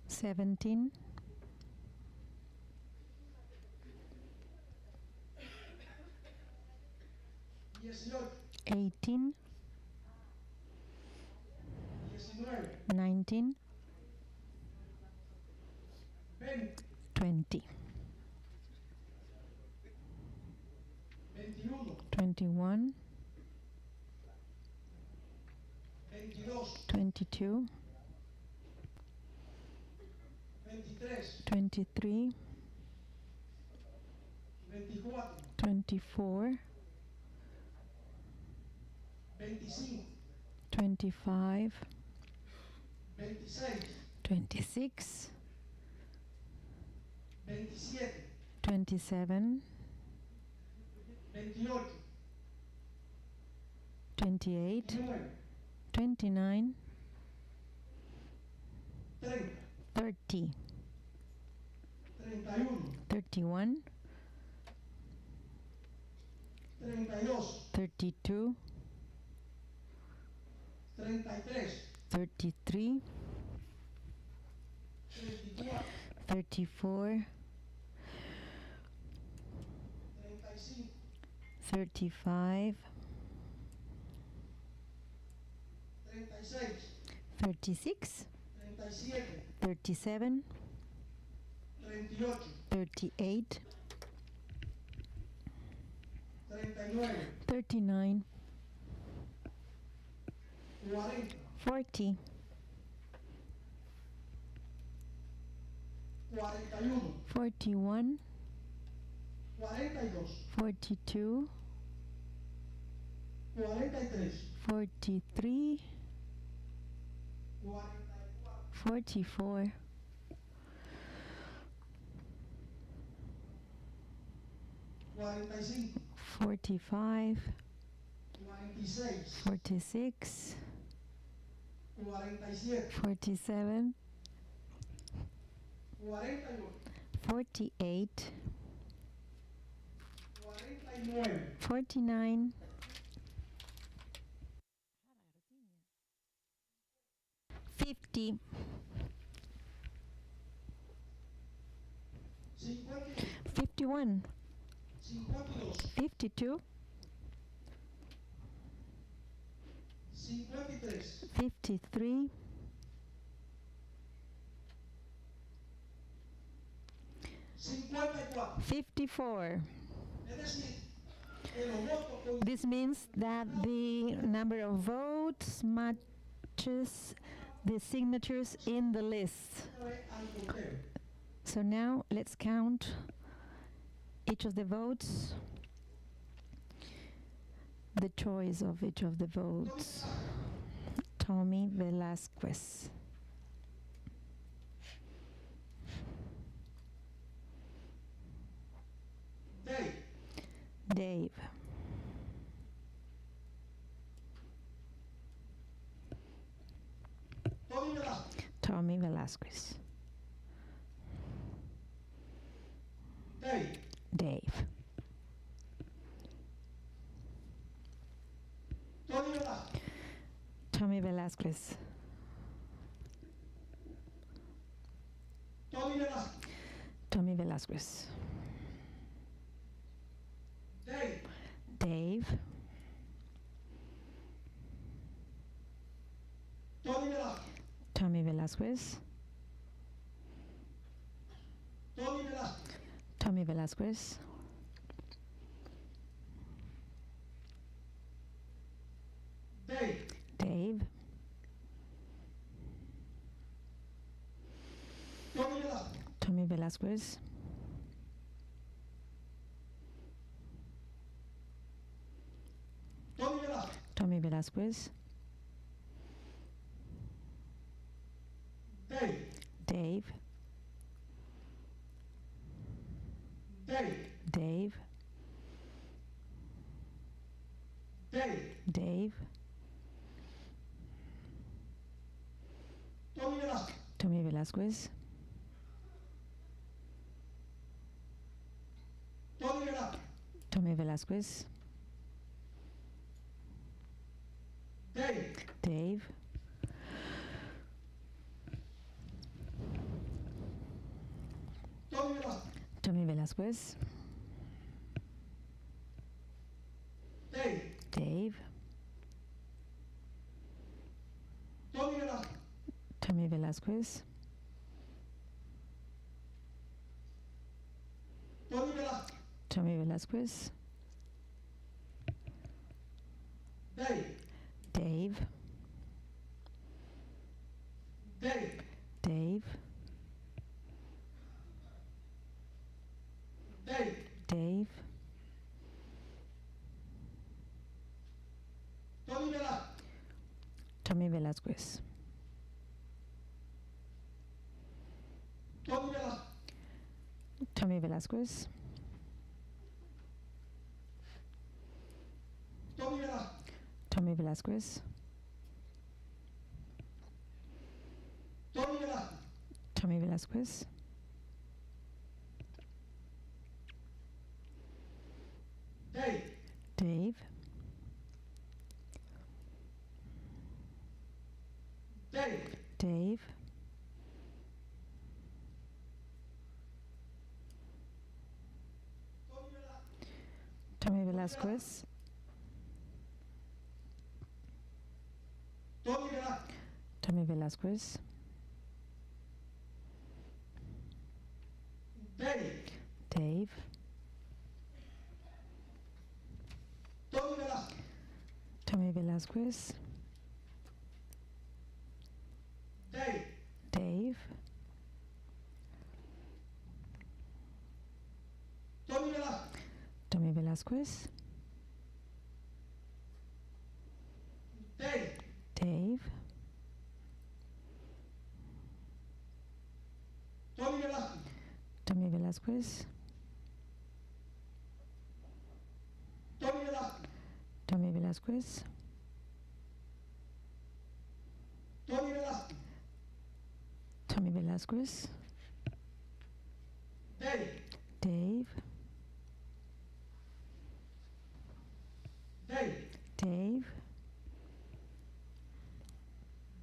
17, 18, 19, 20, 21, 22, 23, 24, 25, 26, 27, 28, 29, 30, 31, 32, 33, 34, 35, 36, 37, 38, 39, 40, 41, 42, 43, 44, 45, 46, 47, 48, 49, 50, 51, 52, 53, 54. This means that the number of votes matches the signatures in the list. So now let's count each of the votes, the choice of each of the votes. Tommy Velasquez. Dave. Tommy Velasquez. Dave. Tommy Velasquez. Tommy Velasquez. Dave. Tommy Velasquez. Tommy Velasquez. Dave. Tommy Velasquez. Tommy Velasquez. Dave. Dave. Dave. Tommy Velasquez. Tommy Velasquez. Dave. Tommy Velasquez. Dave. Velasquez. Tony Velasquez. Tommy Velasquez. Dave. Dave. Dave. Dave. Dave. Dave. Tony Velasquez. Tommy Velasquez. Tony Velasquez. Tommy Velasquez. Tony Velasquez. Tommy Velasquez. Tony Velasquez. Tommy Velasquez. Dave. Dave. Dave. Dave. Tony Velasquez. Tommy Velasquez. Tony Velasquez. Tommy Velasquez. Dave. Dave. Tony Velasquez. Tommy Velasquez. Dave. Dave. Tony Velasquez. Tommy Velasquez. Dave. Dave. Tony Velasquez. Tommy Velasquez. Tony Velasquez. Tommy Velasquez. Tony Velasquez. Tommy Velasquez. Dave. Dave. Dave. Dave.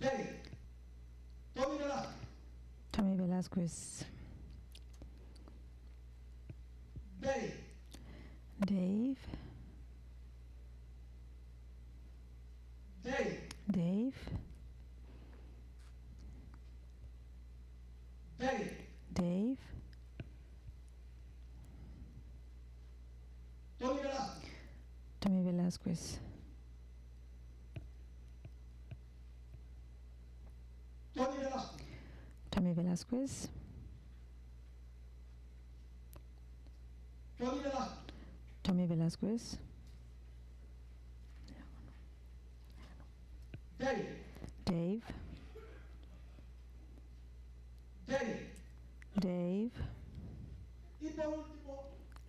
Dave. Tony Velasquez. Tommy Velasquez. Dave. Dave. Dave. Dave. Dave. Dave. Tony Velasquez. Tommy Velasquez. Tony Velasquez. Tommy Velasquez. Tony Velasquez. Tommy Velasquez. Dave. Dave. Dave. Dave. Y por último,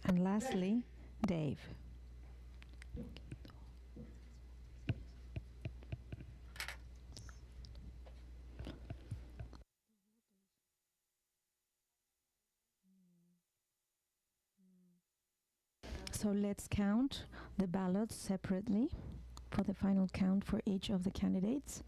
And lastly, Dave. So let's count the ballots separately for the final count for each of the candidates.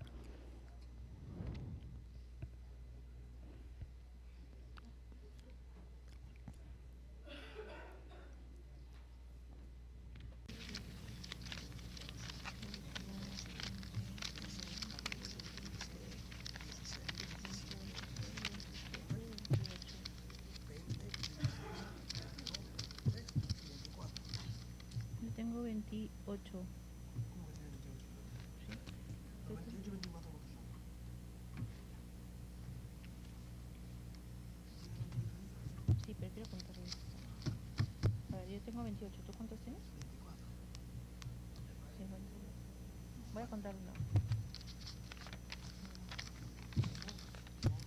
Yo tengo 28. Sí, pero quiero contar eso. A ver, yo tengo 28. ¿Tú cuántos tienes? 50. Voy a contar uno.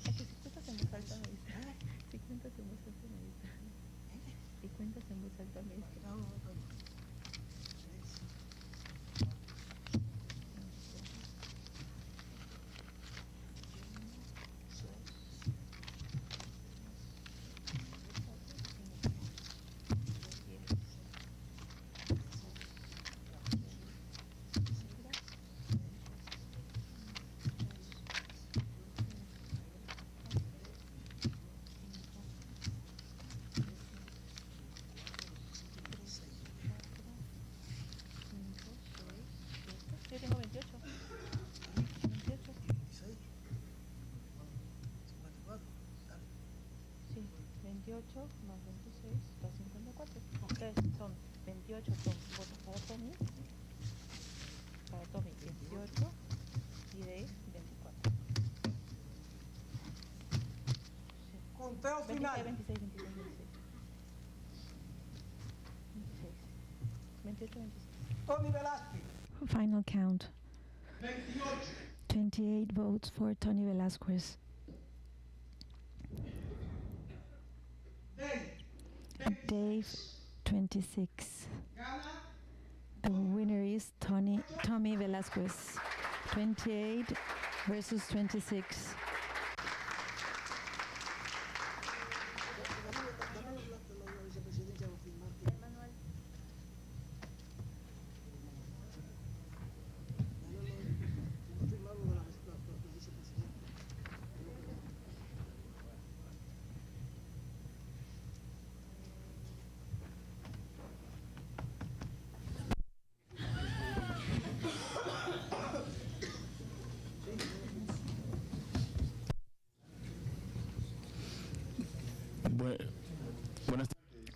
Es que si cuentas en voz alta me dice. Si cuentas en voz alta me dice. Si cuentas en voz alta me dice. 28 más 26 da 54. Entonces son 28 son votos para Tommy, 28 y Dave 24. Sí. Conteo 26, final. 26, 26, 26. 28, 26. Tony Velázquez, Final count. 28. 28 votes for Tony Velasquez. Dave, Dave, 26. gana The winner is Tommy Velasquez. 28 versus 26.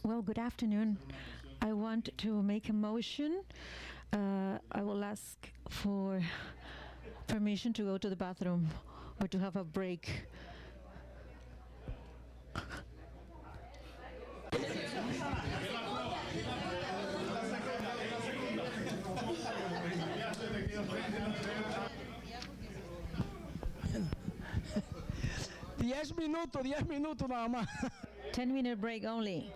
Well, good afternoon. I want to make a motion. I will ask for permission to go to the bathroom or to have a break. Diez minutos nada más. 10-minute break only.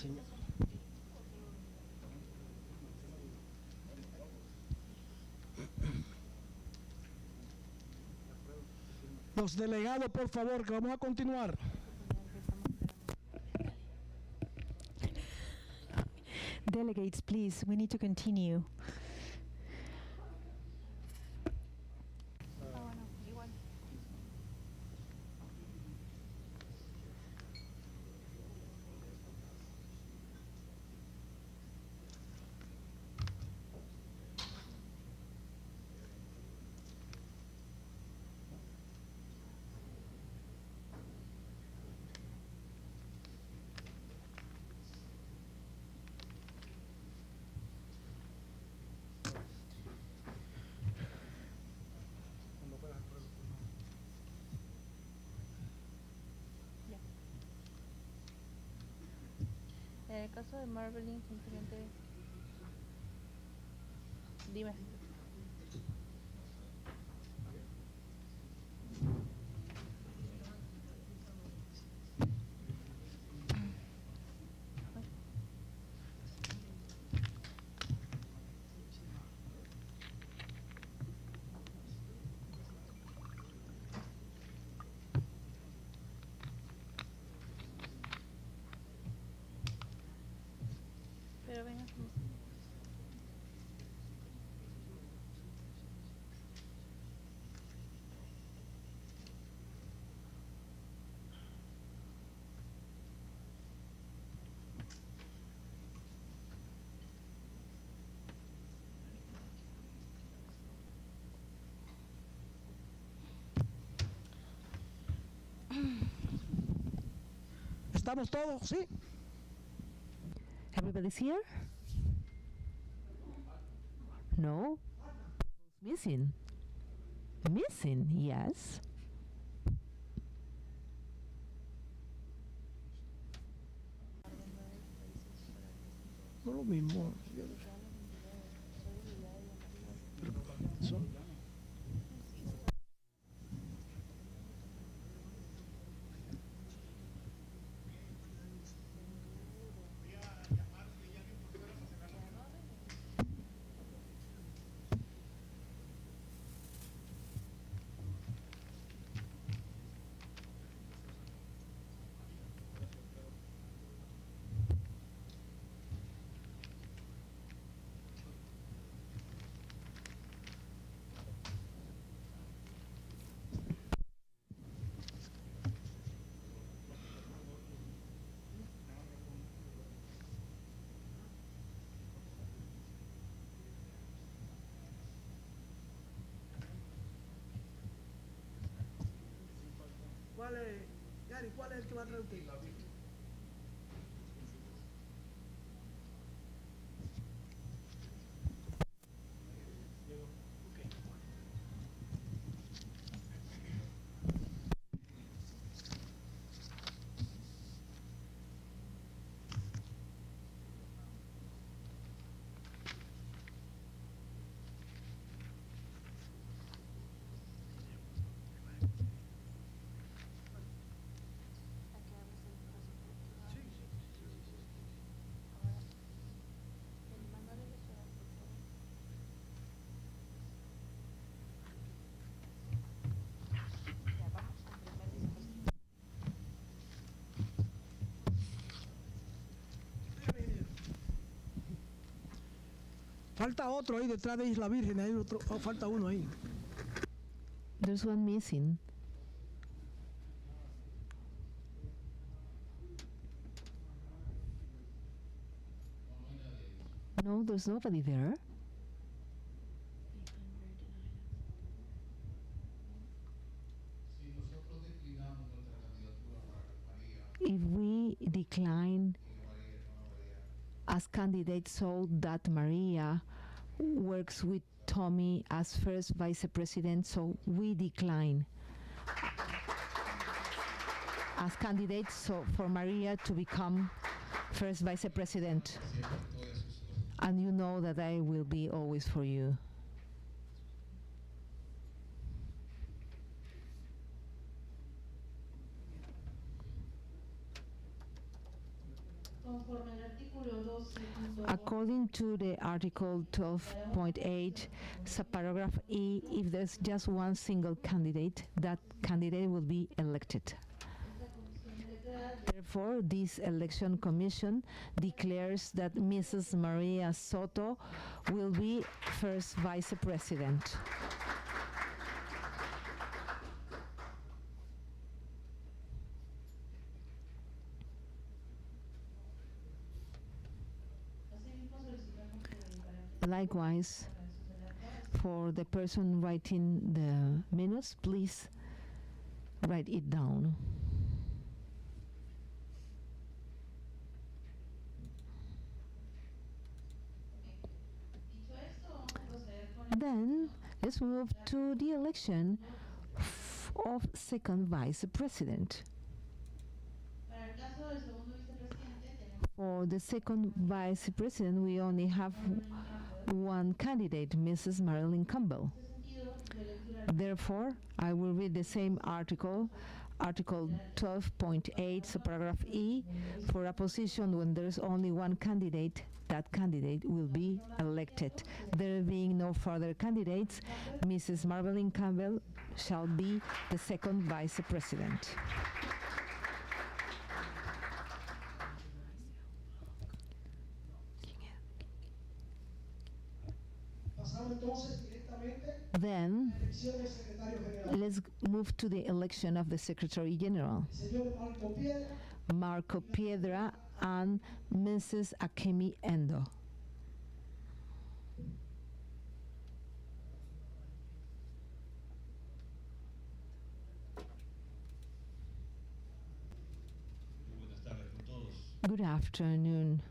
señor. Los delegados, por favor, que vamos a continuar. Delegates, please, we need to continue. Ah, bueno, igual. Ya. En el caso de Marvelin, simplemente dime. Pero venga. ¿Estamos todos? ¿Sí? Everybody's here? No? Missing? Missing, yes. No lo mismo. Son- ¿Cuál es, Gary, cuál es el que va a traer usted? Falta otro ahí detrás de Isla Virgen, hay otro, falta uno ahí. There's one missing. No, there's nobody there. If we decline as candidate so that Maria works with Tommy as first vice president, so we decline as candidates so for Maria to become first vice president. And you know that I will be always for you. Conforme a la According to the Article 12.8, subparagraph E, if there's just one single candidate, that candidate will be elected. Therefore, this election commission declares that Mrs. Maria Soto will be first vice president. Likewise, for the person writing the minutes, please write it down. Then let's move to the election of second vice president. For the second vice president, we only have one candidate, Mrs. Marilyn Campbell. Therefore, I will read the same article, Article 12.8, subparagraph E. For a position when there's only one candidate, that candidate will be elected. There being no further candidates, Mrs. Marilyn Campbell shall be the second vice president. Pasamos entonces directamente Then, a la elección del secretario general. let's move to the election of the Secretary General, Señor Marco Piedra, Marco Piedra and Mrs. Akemi Endo. Good afternoon.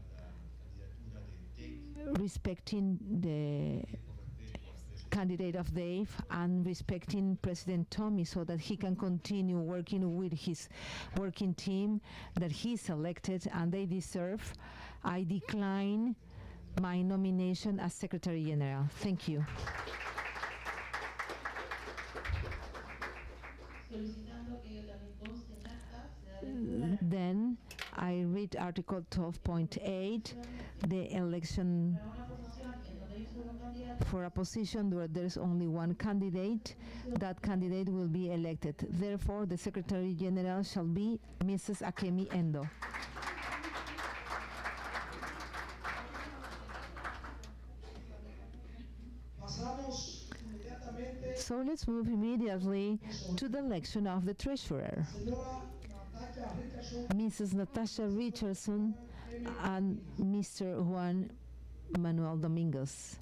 Respecting the candidate of Dave and respecting President Tommy so that he can continue working with his working team that he selected and they deserve, I decline my nomination as Secretary General. Thank you. Then I read Article 12.8, the election for a position where there's only one candidate, that candidate will be elected. Therefore, the Secretary General shall be Mrs. Akemi Endo. pasamos inmediatamente So let's move immediately to the election of the Treasurer, señora Natalia Richardson, Mrs. Natasha Richardson and Mr. Juan Manuel Dominguez.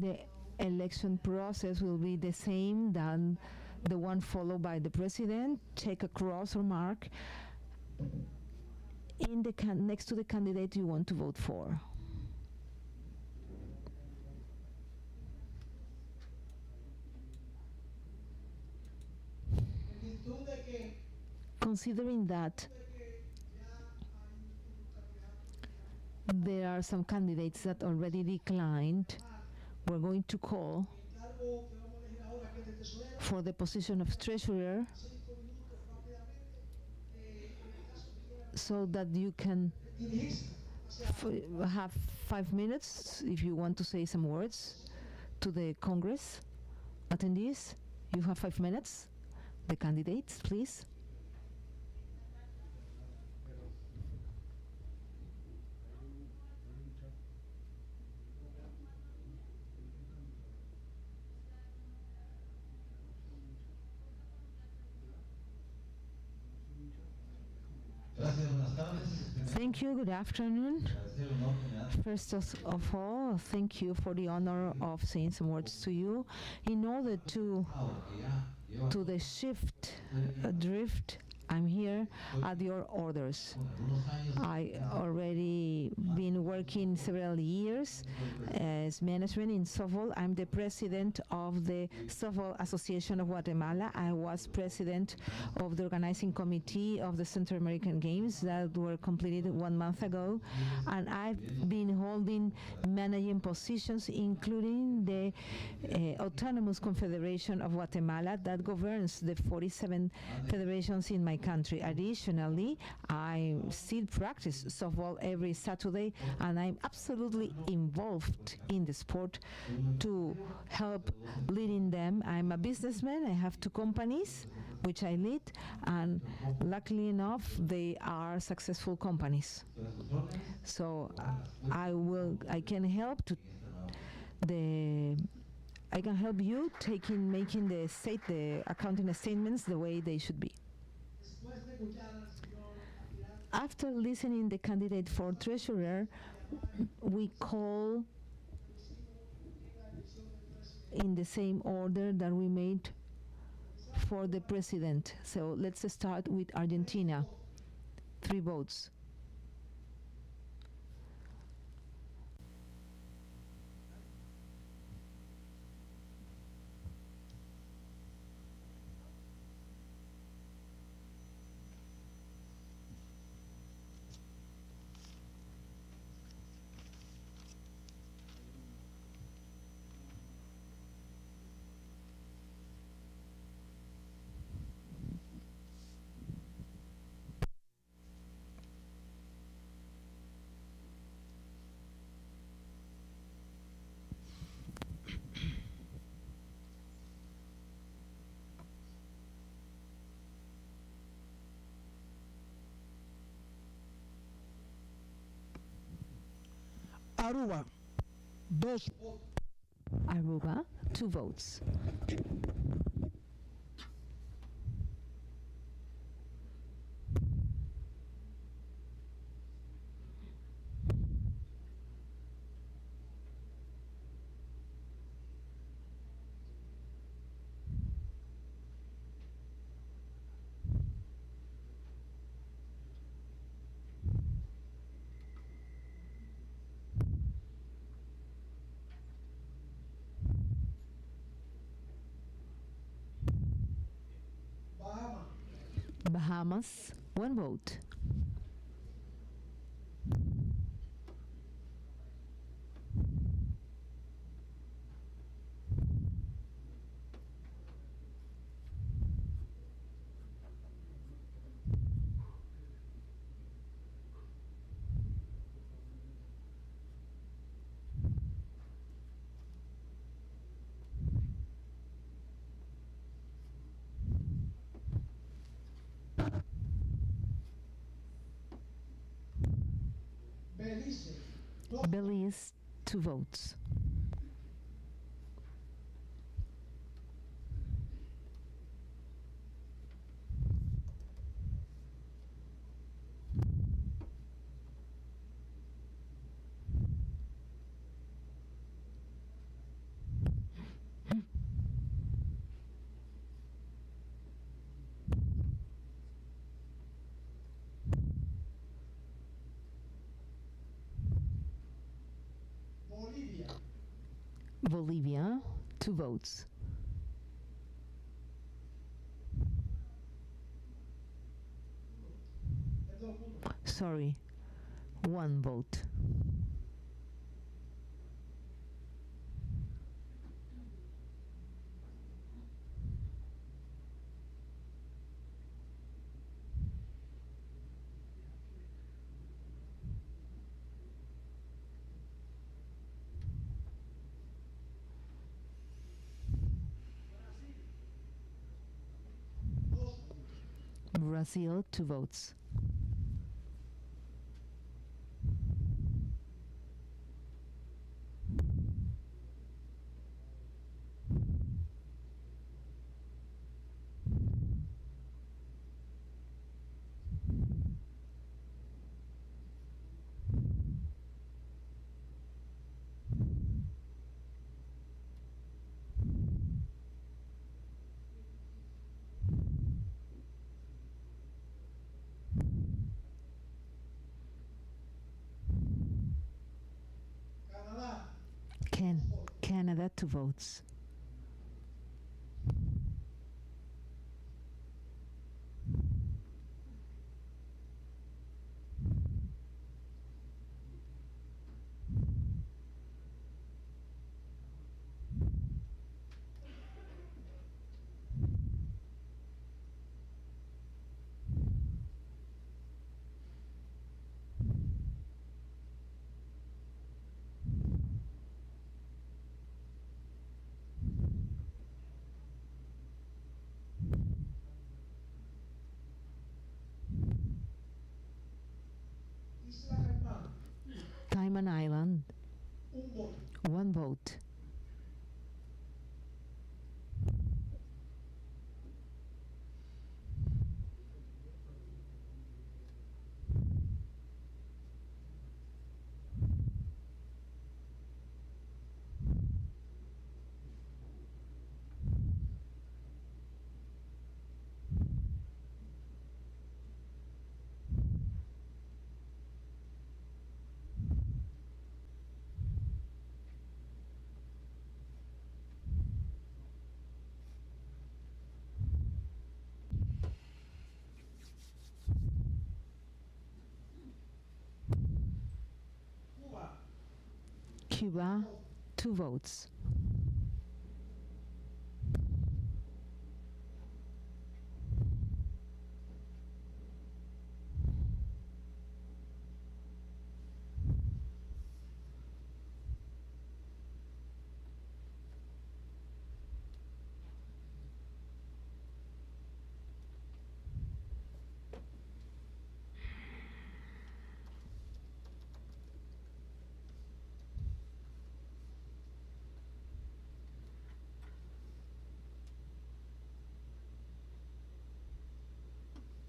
The election process will be the same than the one followed by the president. Take a cross or mark in the next to the candidate you want to vote for. en virtud de que Considering that there are some candidates that already declined, we're going to call el cargo que vamos a elegir ahora, que es de tesorero, for the position of treasurer 5 minutos rápidamente, en el caso que quiera so that you can dirigirse hacia have 5 minutes if you want to say some words to the Congress attendees. You have 5 minutes. The candidates, please. Thank you. Good afternoon. First of all, thank you for the honor of saying some words to you. In order to the shift, drift I'm here at your orders. I already been working several years as management in softball. I'm the president of the Softball Association of Guatemala. I was president of the organizing committee of the Central American Games that were completed 1 month ago, and I've been holding managing positions, including the Autonomous Confederation of Guatemala that governs the 47 federations in my country. Additionally, I still practice softball every Saturday, and I'm absolutely involved in the sport to help leading them. I'm a businessman. I have 2 companies which I lead, and luckily enough, they are successful companies. So I can help you making the accounting statements the way they should be. Después de escuchar al señor aspirante, After listening the candidate for treasurer, we call in the same order that we made for the president. So let's start with Argentina. 3 votes. Aruba, 2 votos. Aruba, 2 votes. Bahamas, 1 vote. Belice, Belize, 2 votes. Bolivia, Bolivia, 2 votes. Sorry, 1 vote. Brazil, 2 votes. Canada, 2 votes. Isla Caimán, Cayman Island, 1 voto. 1 vote. Cuba, Cuba, 2 votes.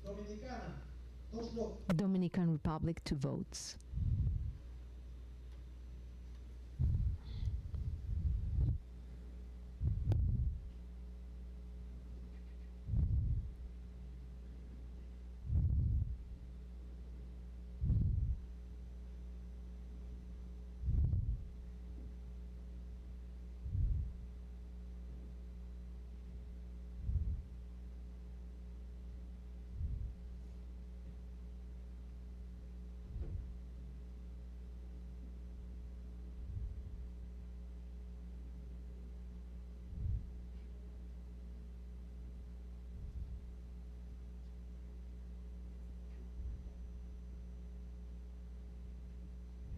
Dominicana, 2 votos. Dominican Republic, 2 votes.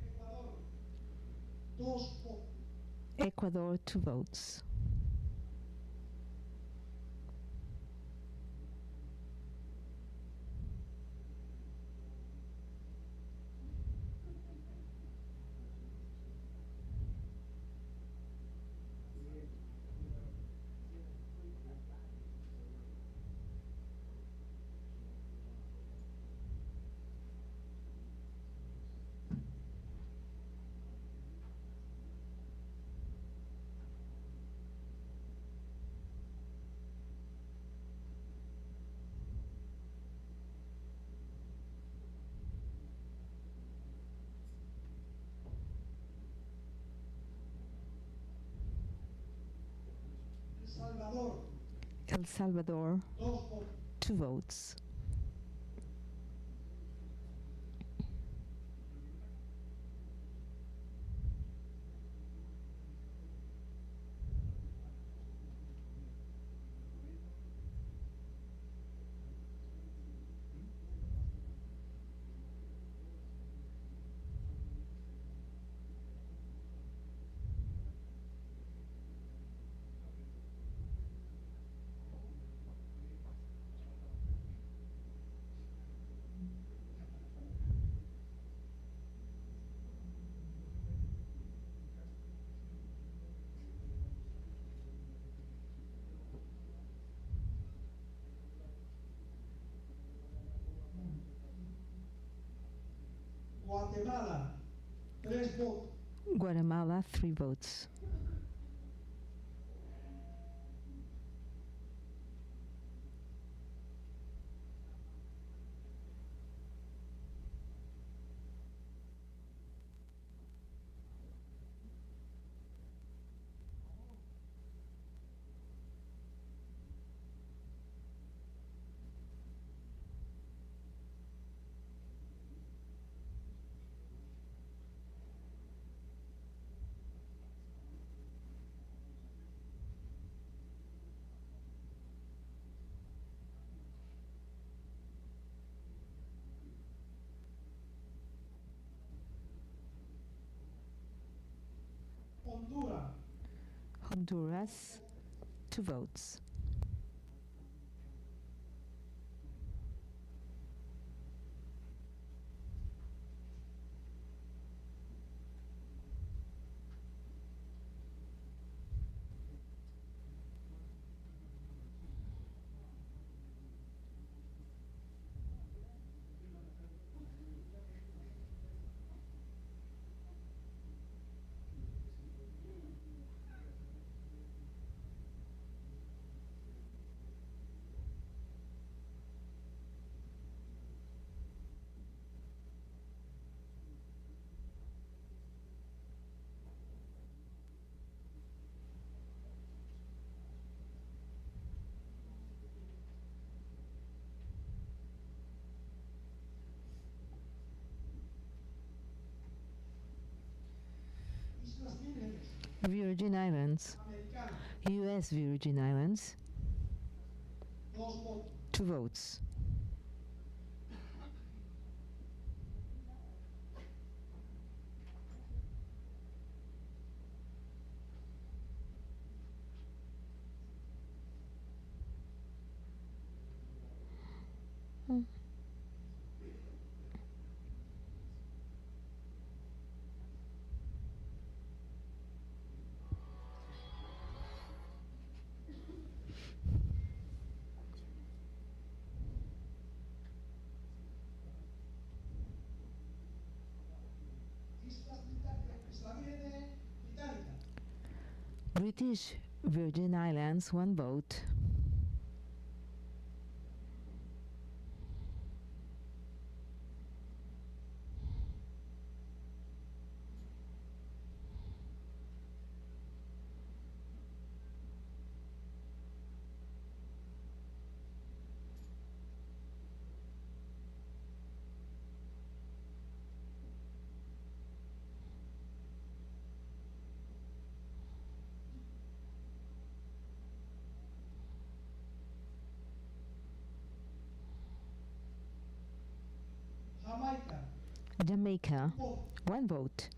Ecuador, 2 votos. Ecuador, 2 votes. El Salvador, El Salvador, 2 votos. 2 votes. Guatemala, 3 votos. Guatemala, 3 votes. Honduras, 2 votes. Islas Vírgenes Virgin Islands, Americanas, U.S. Virgin Islands, 2 votos. 2 votes. Islas Vírgenes Británicas, British Virgin Islands, 1 vote. Jamaica, Jamaica, 1 voto. 1 vote.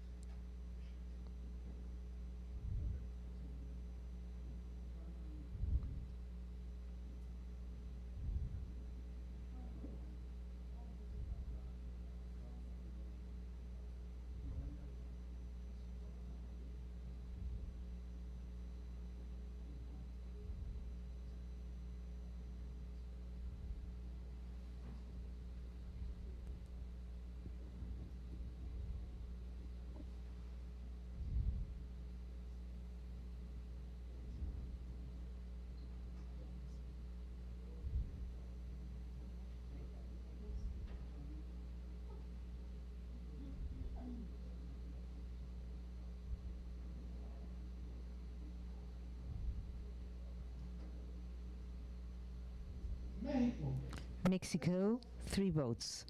México, Mexico, 3 votes.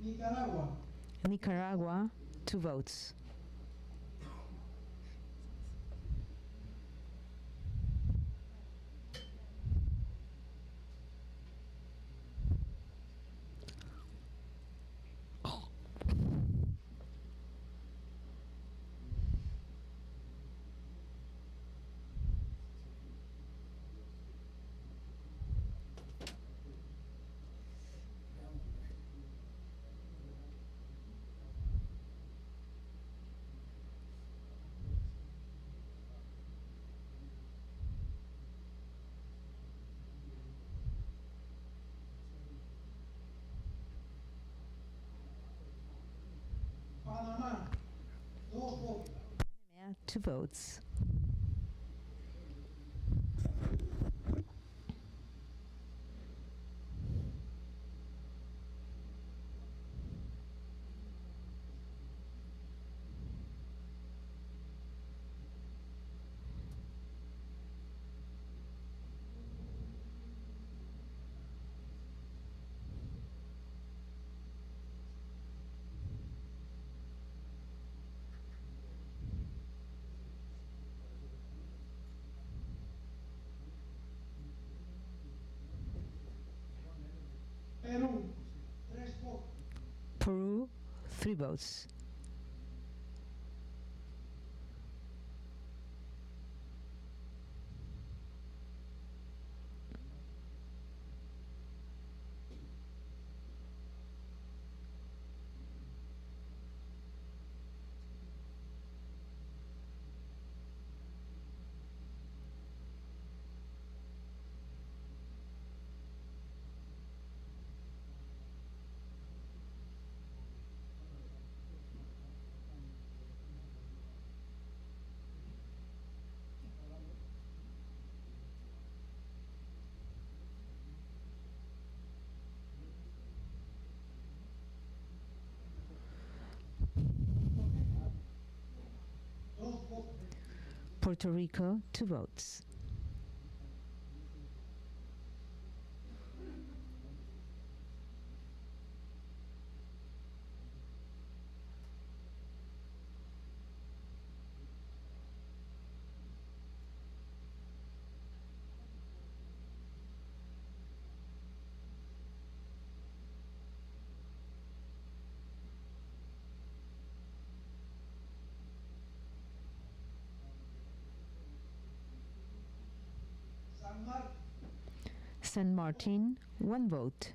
Nicaragua, Nicaragua, 2 votes. 2 votes. Perú, 3 votos. Peru, 3 votes. Puerto Rico, 2 votes. San Marcos, San Martin, 1 vote.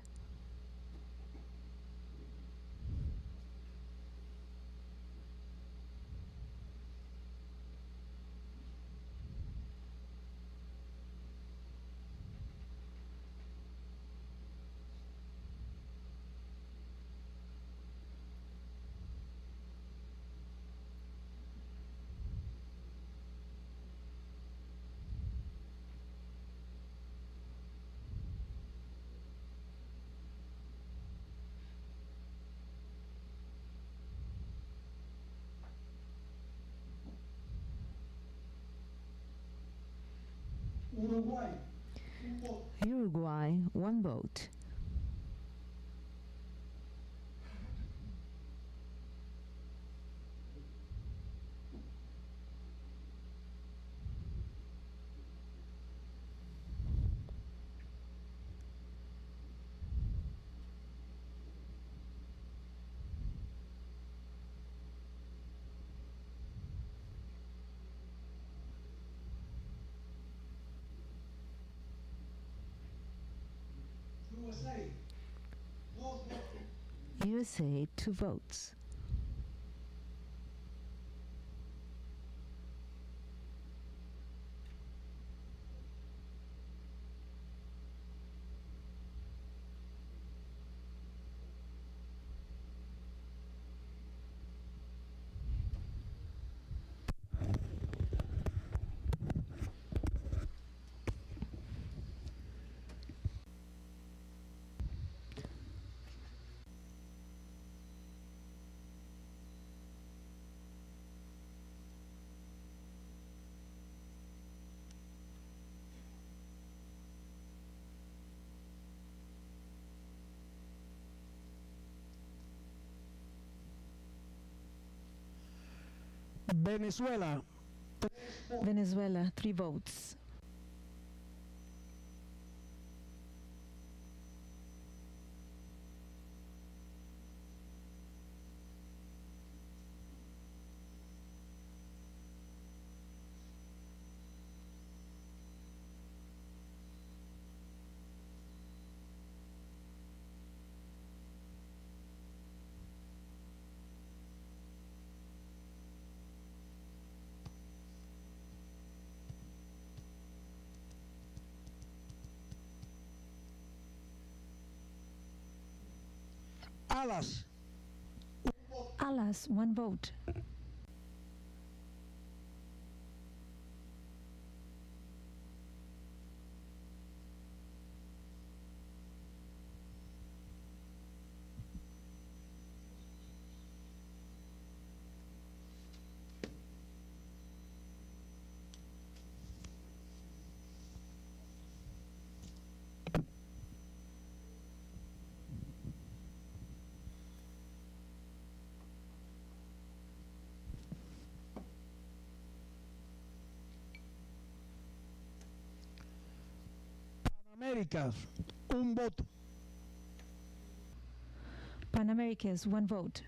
Uruguay, 1 voto. Uruguay, 1 vote. USA, 2 votos. USA, 2 votes. Venezuela, Venezuela, 3 votes. Alas, Alas, 1 vote. Américas, un voto. Pan Americas, one vote.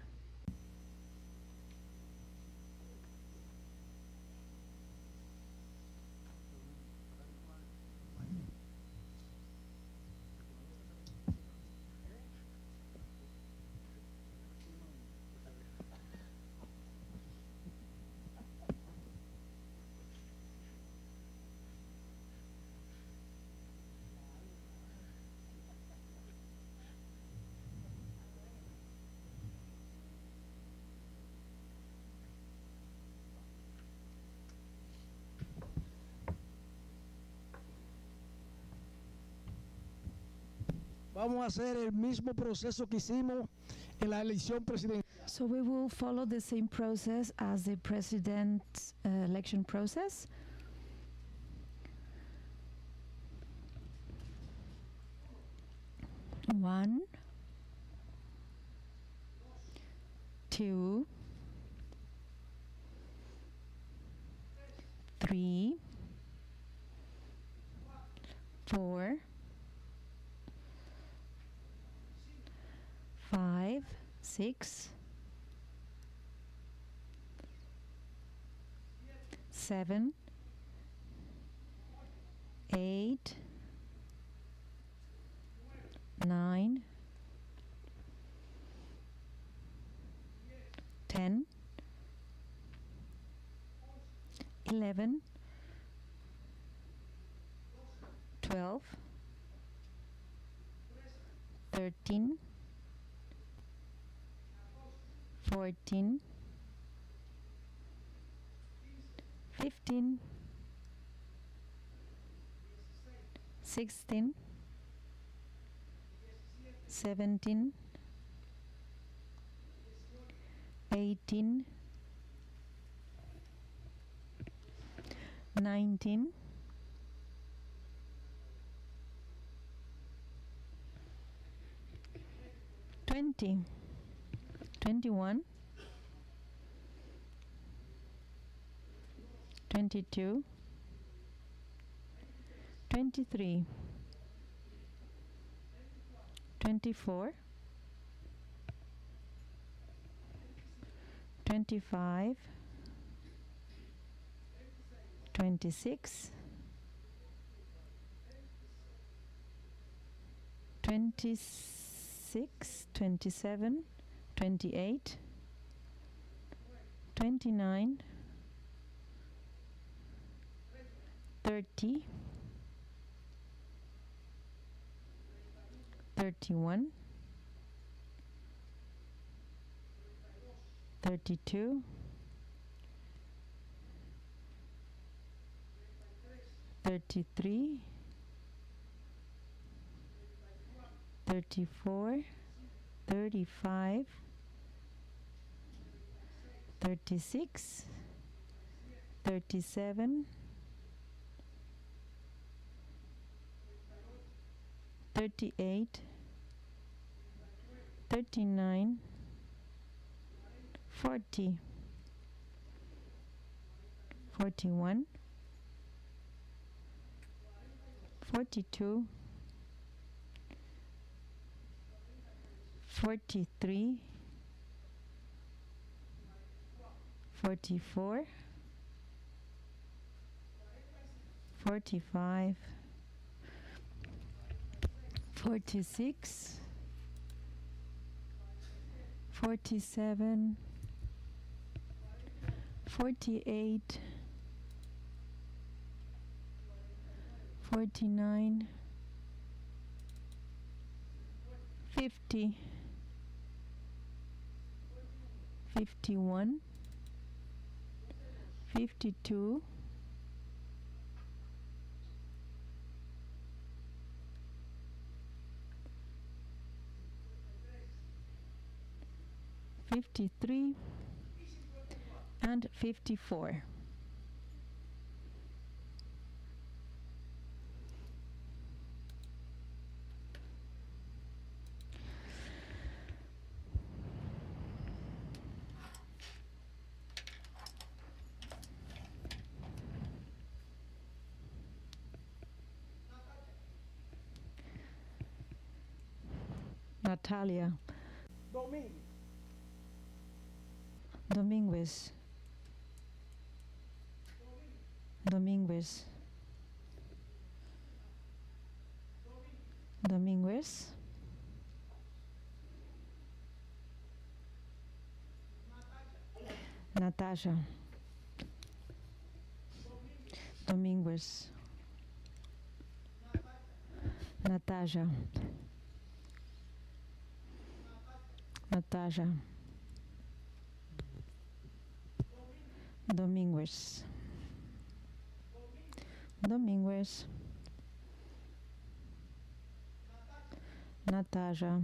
Vamos a hacer el mismo proceso que hicimos en la elección presidencial. So we will follow the same process as the president's election process. One, two, three, 4, 5, 6, 7, 8, 9, 10, 11, 12, 13, 14, 15, 16, 17, 18, 19, 20, 21, 22, 23, 24, 25, 26, 26, 27, 28, 29, 30, 31, 32, 33, 34, 35, 36, 37, 38, 39, 40, 41, 42, 43, 44, 45, 46, 47, 48, 49, 50, 51, 52, 53, and 54. Natalia. Dominguez. Dominguez. Dominguez. Dominguez. Natasha. Dominguez. Natasha. Natasha. Dominguez. Dominguez. Natasha.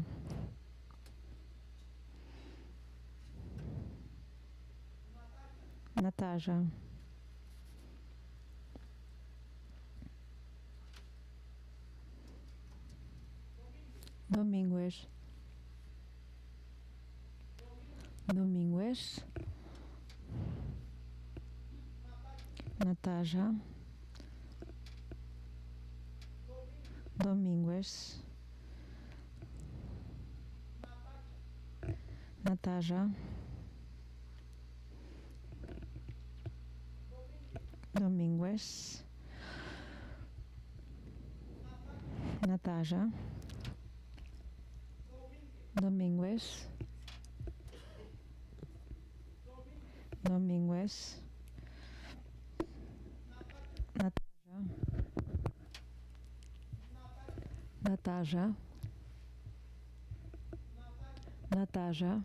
Natasha. Dominguez. Dominguez. Natasha. Dominguez. Natasha. Dominguez. Natasha. Dominguez. Dominguez. Natasha. Natasha.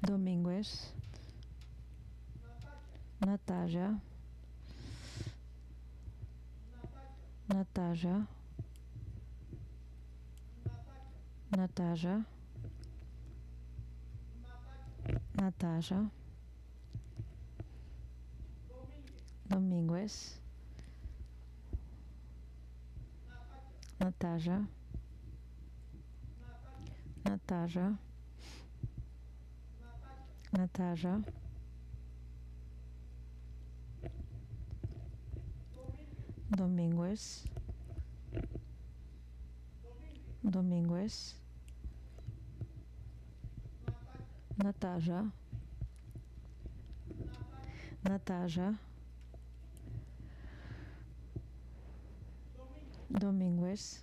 Dominguez. Natasha. Natasha. Natasha. Natasha. Dominguez. Natasha. Natasha. Natasha. Dominguez. Dominguez. Natasha. Natasha. Dominguez.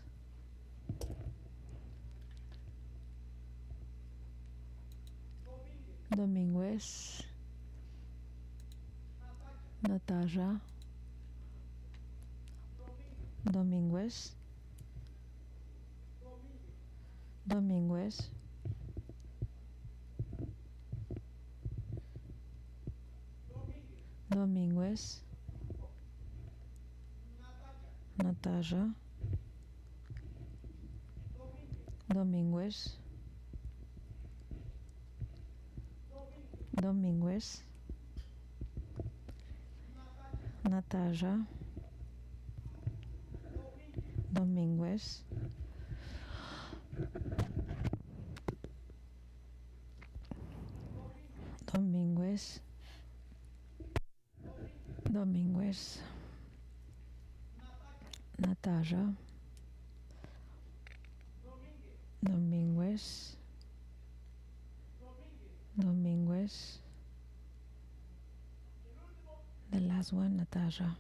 Dominguez. Natasha. Dominguez. Dominguez. Dominguez. Natasha. Dominguez. Dominguez. Natasha. Dominguez. Dominguez. Dominguez. Natasha. Dominguez. Dominguez. The last one, Natasha.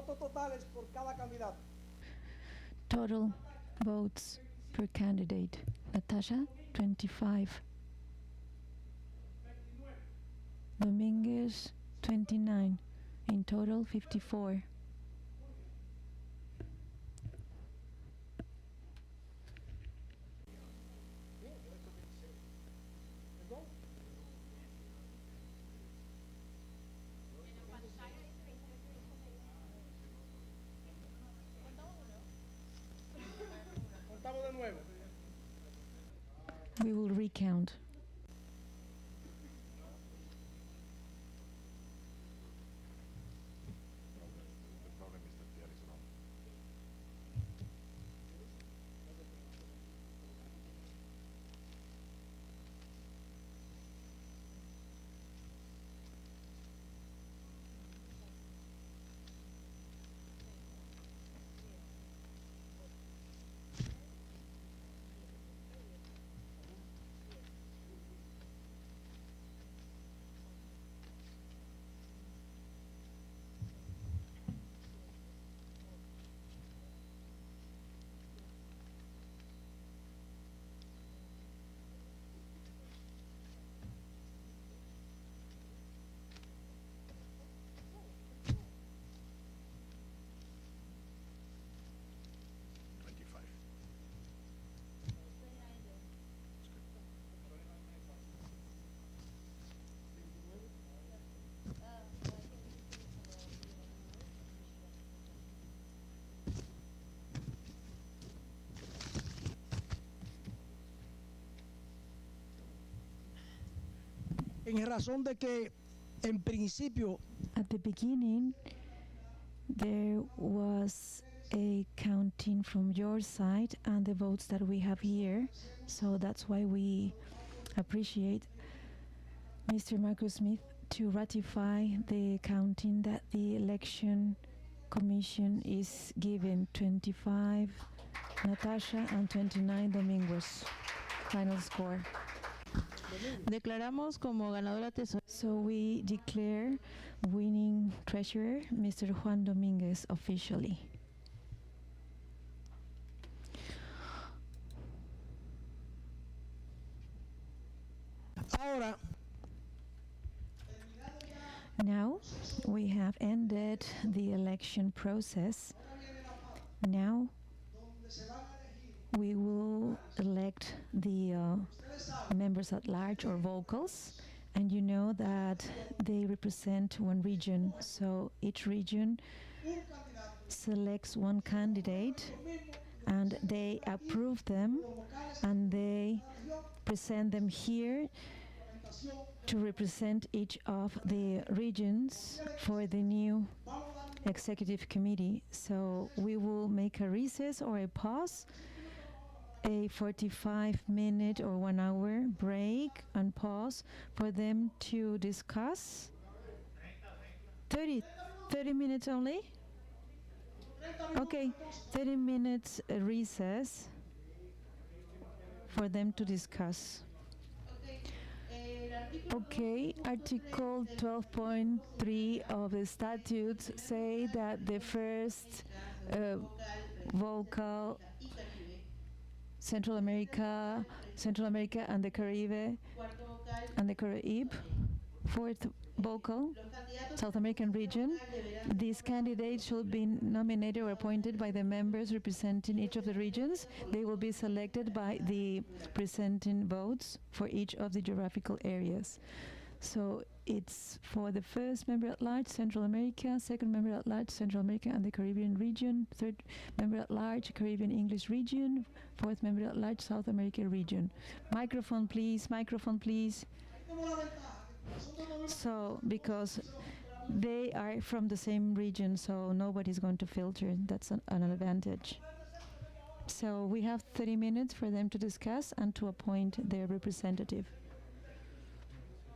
Votos totales por cada candidato. Total votes per candidate. Natasha, 25. Dominguez, 29. In total, 54. Contamos de nuevo. We will recount. En razón de que, en principio, At the beginning, there was a counting from your side and the votes that we have here. So that's why we appreciate Mr. Marcus Smith to ratify the counting that the election commission is given 25 Natasha and 29 Domingos. Final score. Declaramos como ganadora tesorera. So we declare winning treasurer Mr. Juan Dominguez officially. ahora Now we have ended the election process. Now we will elect the members at large or vocals, and you know that they represent one region, so each region selects one candidate and they approve them and they present them here to represent each of the regions for the new executive committee. So we will make a recess or a pause, a 45-minute or 1 hour break and pause for them to discuss. 30 minutes only? Okay, 30 minutes recess for them to discuss. Okay, Article 12.3 of the statutes say that the first vocal Central America and the Caribbean, fourth vocal South American region. These candidates should be nominated or appointed by the members representing each of the regions. They will be selected by the presenting votes for each of the geographical areas. So it's for the first member at large, Central America, second member at large, Central America and the Caribbean region, third member at large, Caribbean English region, fourth member at large, South America region. Microphone please, microphone please. So, because they are from the same region, so nobody's going to filter. That's an advantage. So we have 30 minutes for them to discuss and to appoint their representative.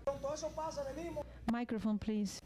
todo eso pasa, venimos. Microphone, please.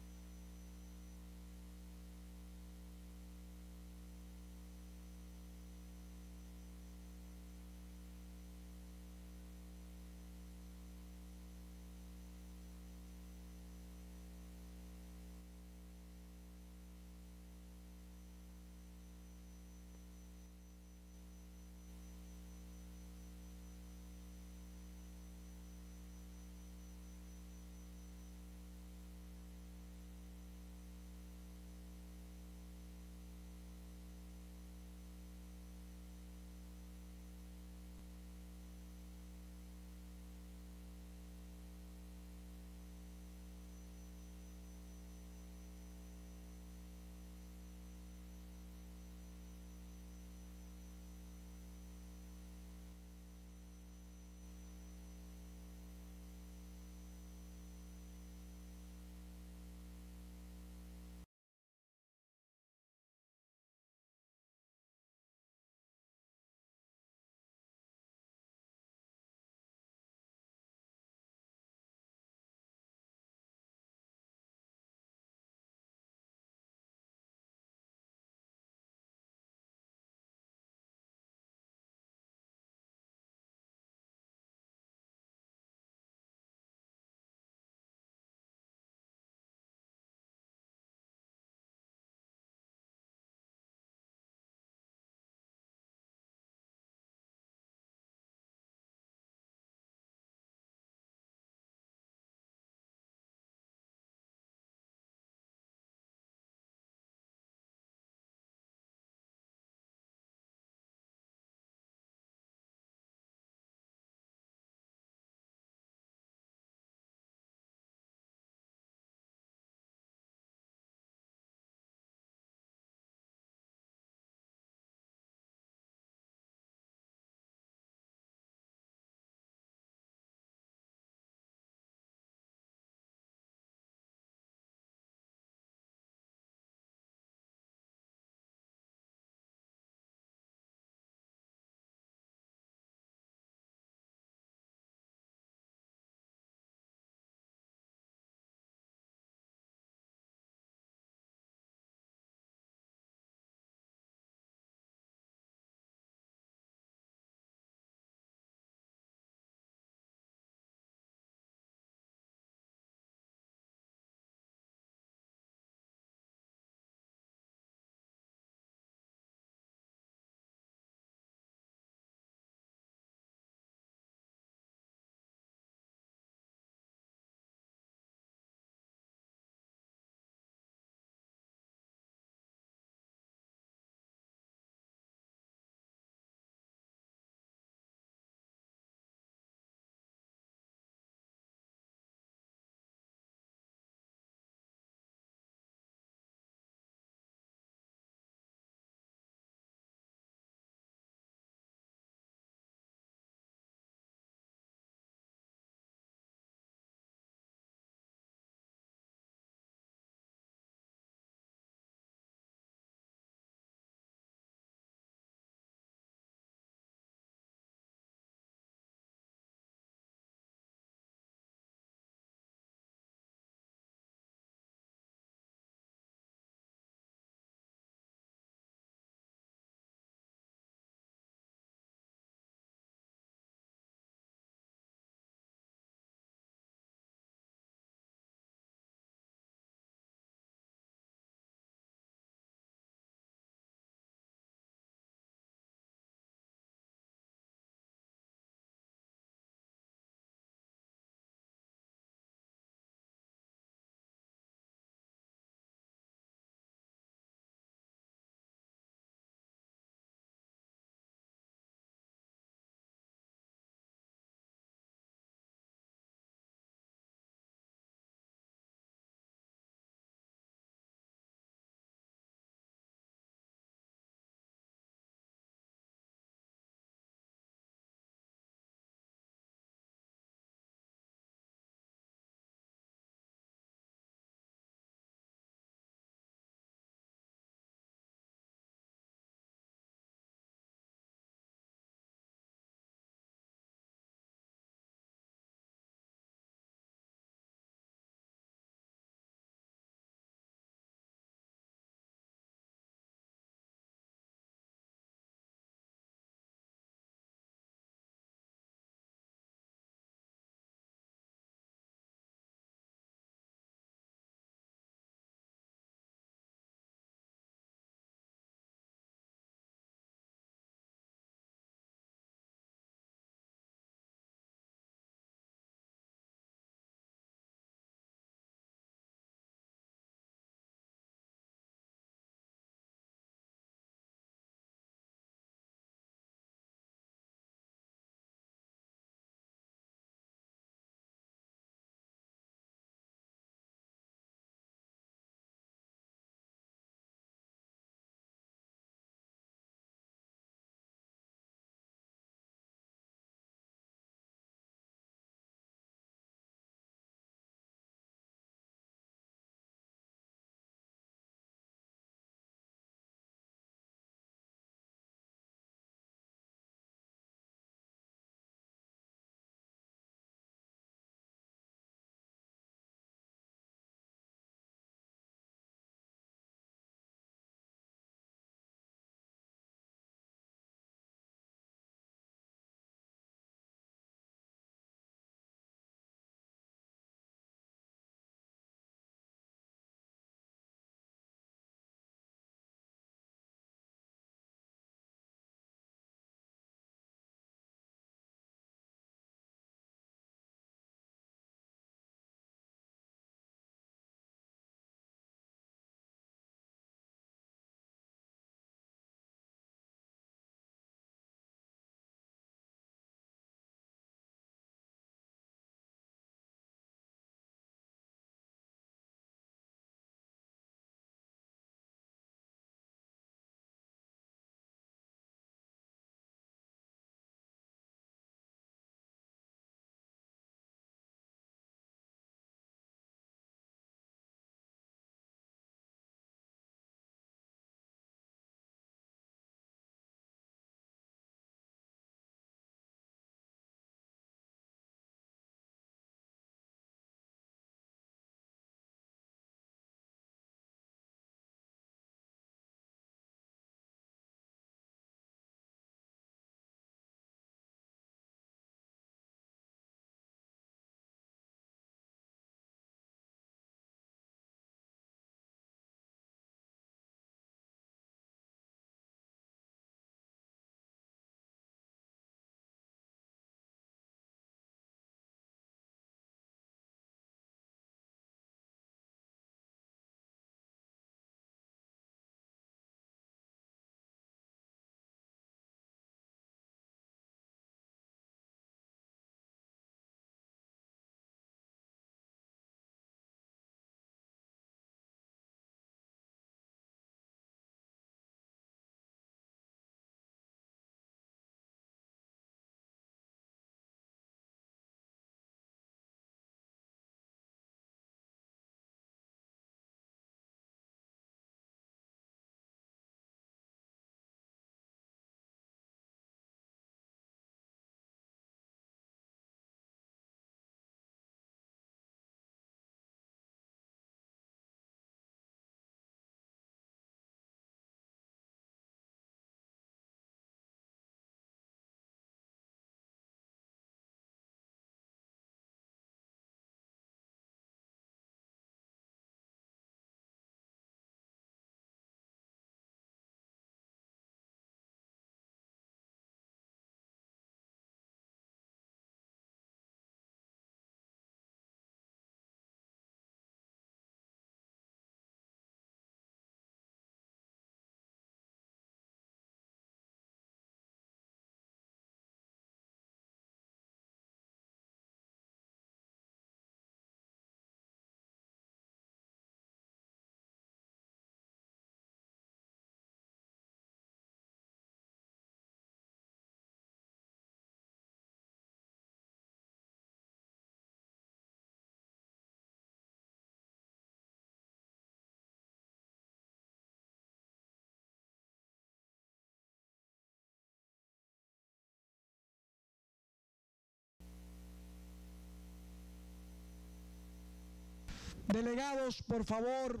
Delegados, por favor,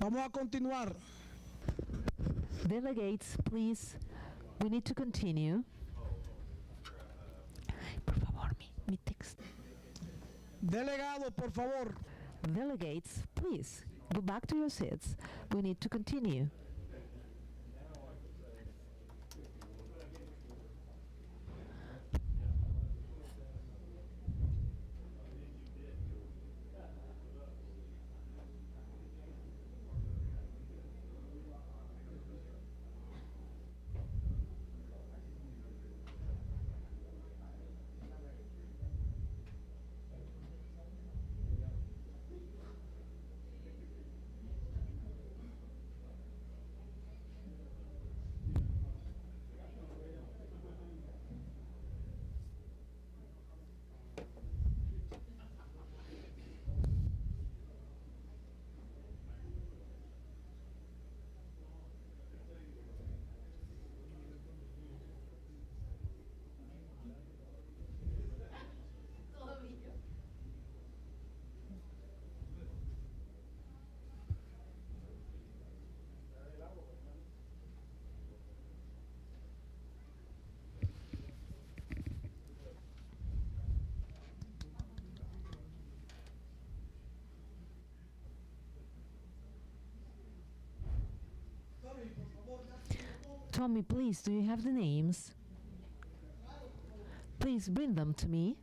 vamos a continuar. Delegates, please, we need to continue. Por favor, mi text. Delegados, por favor. Delegates, please, go back to your seats. We need to continue. Tommy, please, do you have the names? Please bring them to me.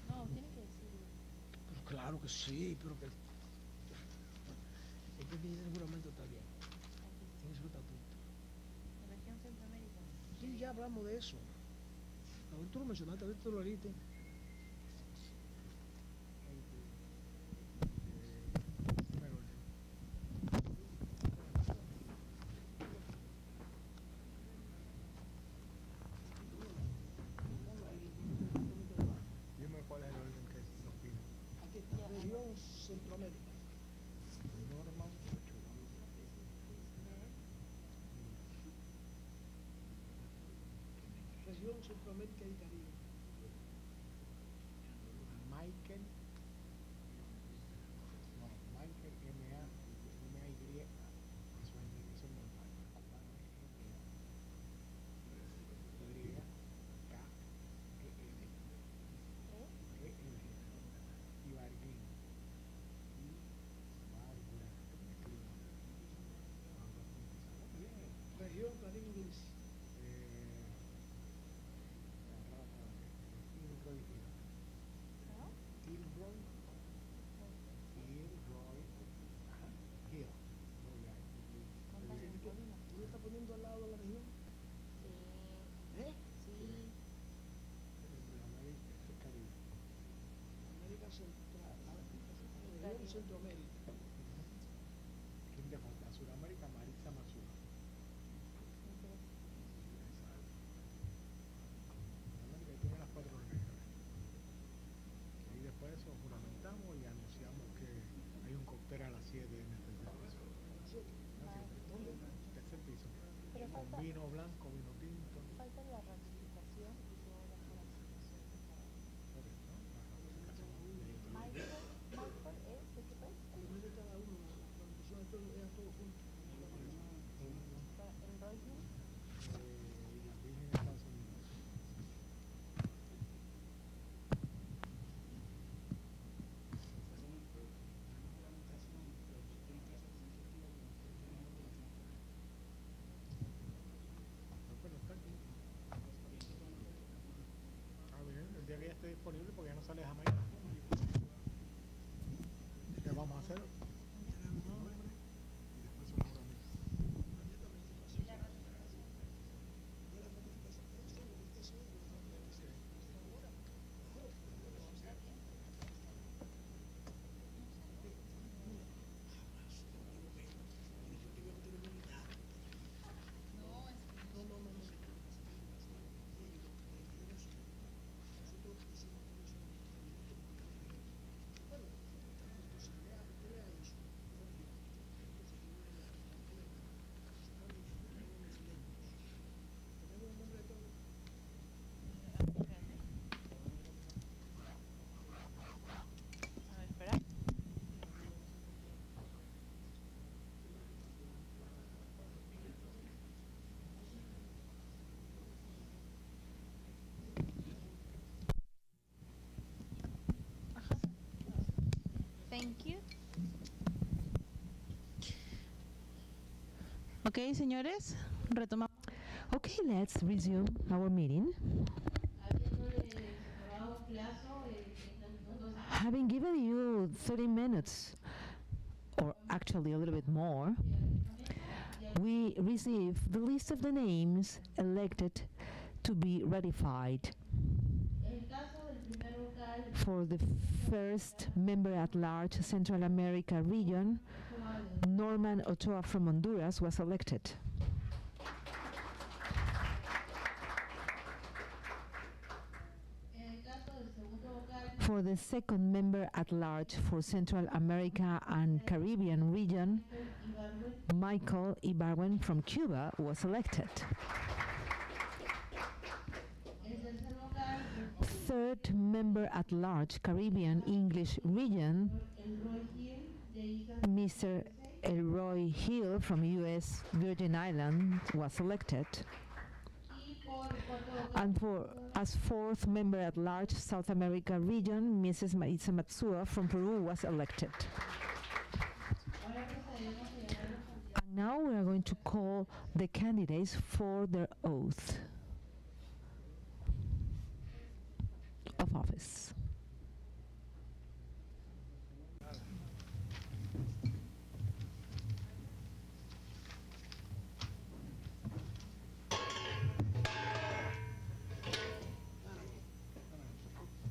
No, tiene que decir. Pero claro que sí, pero que... Es que ese juramento está bien. Tiene su estatuto. Región Centroamérica. Sí, ya hablamos de eso. Ahorita tú lo mencionaste, ahorita tú lo dijiste. Dime cuál es el orden que nos pide. Región Centroamérica. Norma Región Centroamérica y Caribe. Michael. No, Michael M-A-Y. Eso es normal. Y-K-E-L. Ibarguín. Región Caribe Inglés. ¿Tú lo estás poniendo al lado de la región? ¿Eh? América Central, región Centroamérica. ¿Quién te falta? Sudamérica, Maritza Mazur. Sudamérica tiene las 4 reglas. Y después de eso juramentamos y anunciamos que hay un cóctel a las 7 en el tercer piso. ¿Dónde? Tercer piso. Pero Con falta- vino blanco, vino tinto. Falta la ratificación y luego la juración. Correcto. La ratificación de Michael es de qué país? No es de cada uno, la transmisión es todo junto. En Royal. y la Virgen de Estados Unidos. Bueno, está aquí. Bien, el día que ya esté disponible porque ya no sale Jamaica. ¿Qué vamos a hacer? Thank you. Ok, señores, retomamos. Okay, let's resume our meeting. Having given you 30 minutes, or actually a little bit more, we receive the list of the names elected to be ratified. For the first member at large Central America region, Norman Ochoa from Honduras was elected. For the second member at large for Central America and Caribbean region, Michael Ibarwen from Cuba was elected. Third member at large Caribbean English region, Mr. Elroy Hill from U.S. Virgin Islands was elected. And as fourth member at large South America region, Mrs. Maritza Matsua from Peru was elected. And now we are going to call the candidates for their oath of office.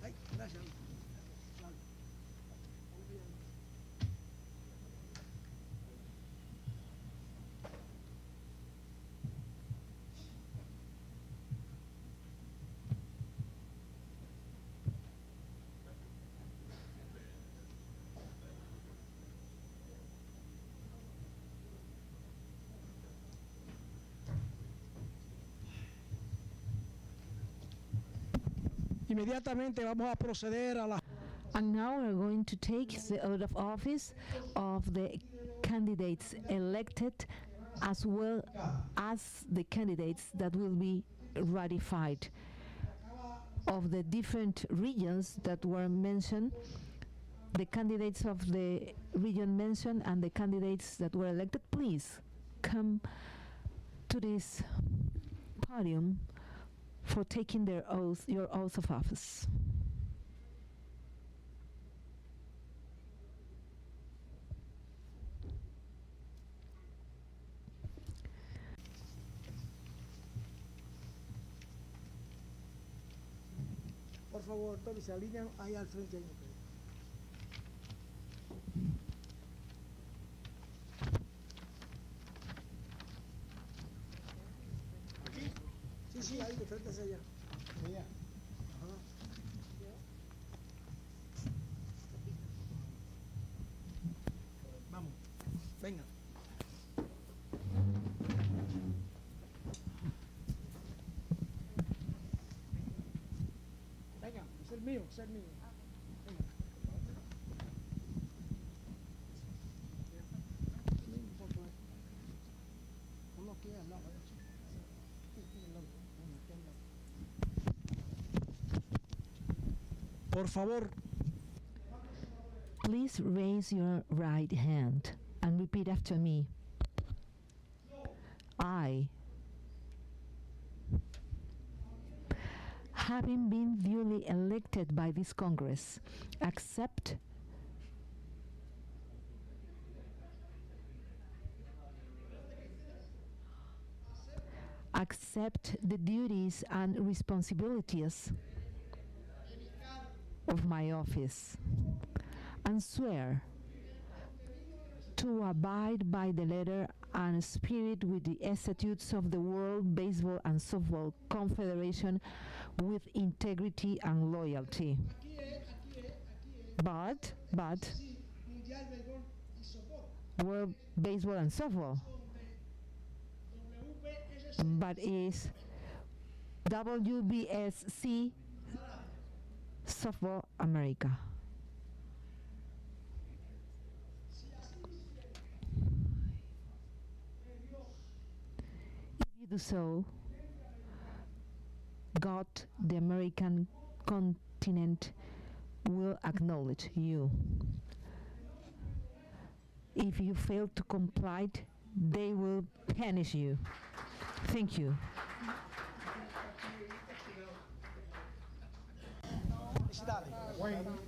Ay, gracias. Inmediatamente vamos a proceder a la. And now we're going to take the oath of office of the candidates elected, as well as the candidates that will be ratified. Of the different regions that were mentioned, the candidates of the region mentioned and the candidates that were elected, please come to this podium for taking their oath, your oath of office. Por favor, Tony, se alinean ahí al frente. Ahí. ¿Aquí? Sí, sí, ahí, de frente hacia allá. Allá. Ajá. Vamos, venga. Venga, es el mío, es el mío. Venga. Uno aquí al lado. Por favor. Please raise your right hand and repeat after me. I, having been duly elected by this Congress, accept the duties and responsibilities of my office, and swear to abide by the letter and spirit with the statutes of the World Baseball and Softball Confederation with integrity and loyalty. But World Baseball and Softball, but is WBSC Softball America. If you do so, God, the American continent, will acknowledge you. If you fail to comply, they will punish you. Thank you.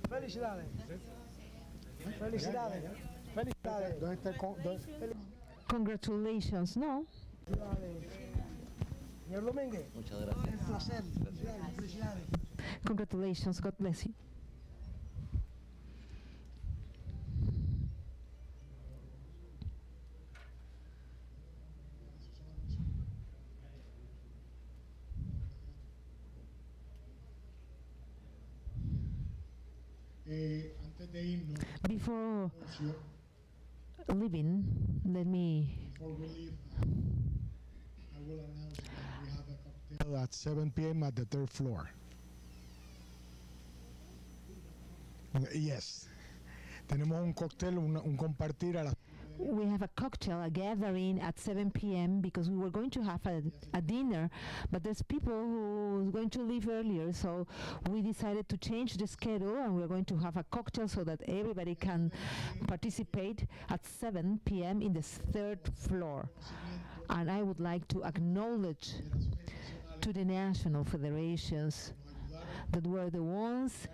Felicidades. Felicidades. Felicidades. ¿Dónde está el Congratulations. No. Señor Domínguez. Muchas gracias. Un placer. Felicidades. Felicidades. Congratulations. God bless you. Antes de irnos, Before leaving, let me before we leave, I will announce that we have a cocktail at 7 p.m. at the third floor. Yes. Tenemos un cóctel, un compartir a las. we have a cocktail, a gathering at 7 p.m. because we were going to have a dinner, but there's people who are going to leave earlier, so we decided to change the schedule and we're going to have a cocktail so that everybody can participate at 7 p.m. in the third floor. And I would like to acknowledge to the national federations that were the ones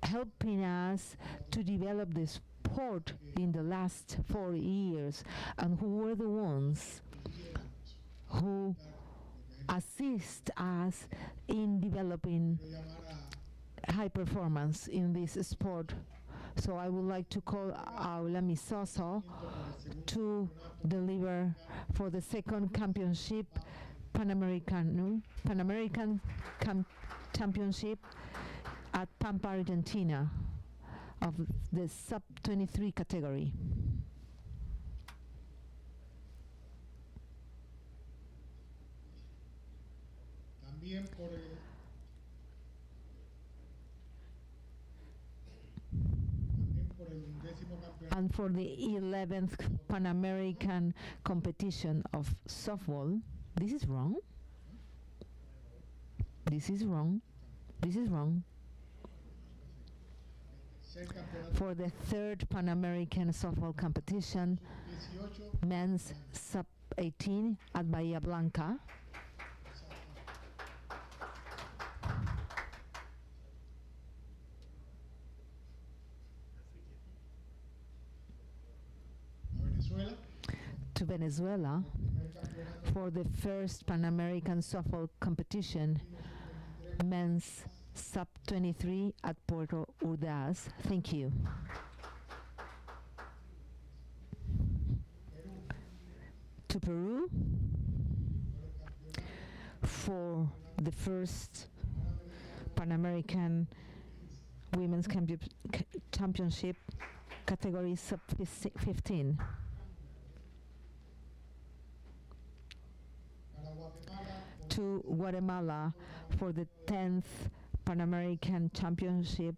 helping us to develop this sport in the last 4 years, and who were the ones who assist us in developing high performance in this sport. So I would like to call Aula Misoso to deliver for the second championship, Pan American Championship at Pampa, Argentina, of the sub-23 category. También por el 11º campeonato. And for the 11th Pan American competition of softball, this is wrong. This is wrong. This is wrong. For the 3rd Pan American softball competition, men's sub-18 at Bahia Blanca. Venezuela. To Venezuela for the 1st Pan American softball competition, men's sub-23 at Puerto Ordaz. Thank you. To Peru for the 1st Pan American Women's Championship category sub-15. To Guatemala for the 10th Pan American Championship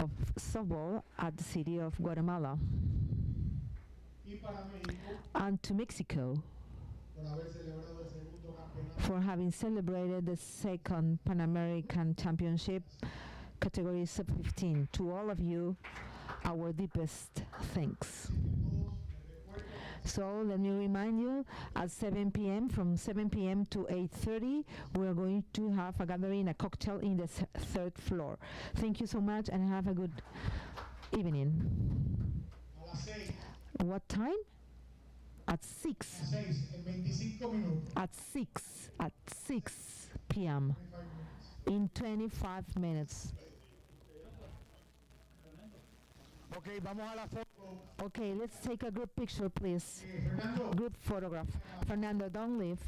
of softball at the city of Guatemala. And to Mexico for having celebrated the 2nd Pan American Championship category sub-15. To all of you, our deepest thanks. So let me remind you, at 7 p.m., from 7 p.m. to 8:30, we are going to have a gathering, a cocktail in the 3rd floor. Thank you so much and have a good evening. What time? At 6. At 6 p.m. in 25 minutes. Okay, vamos a la foto. Okay, let's take a group picture, please. Group photograph. Fernando, don't leave.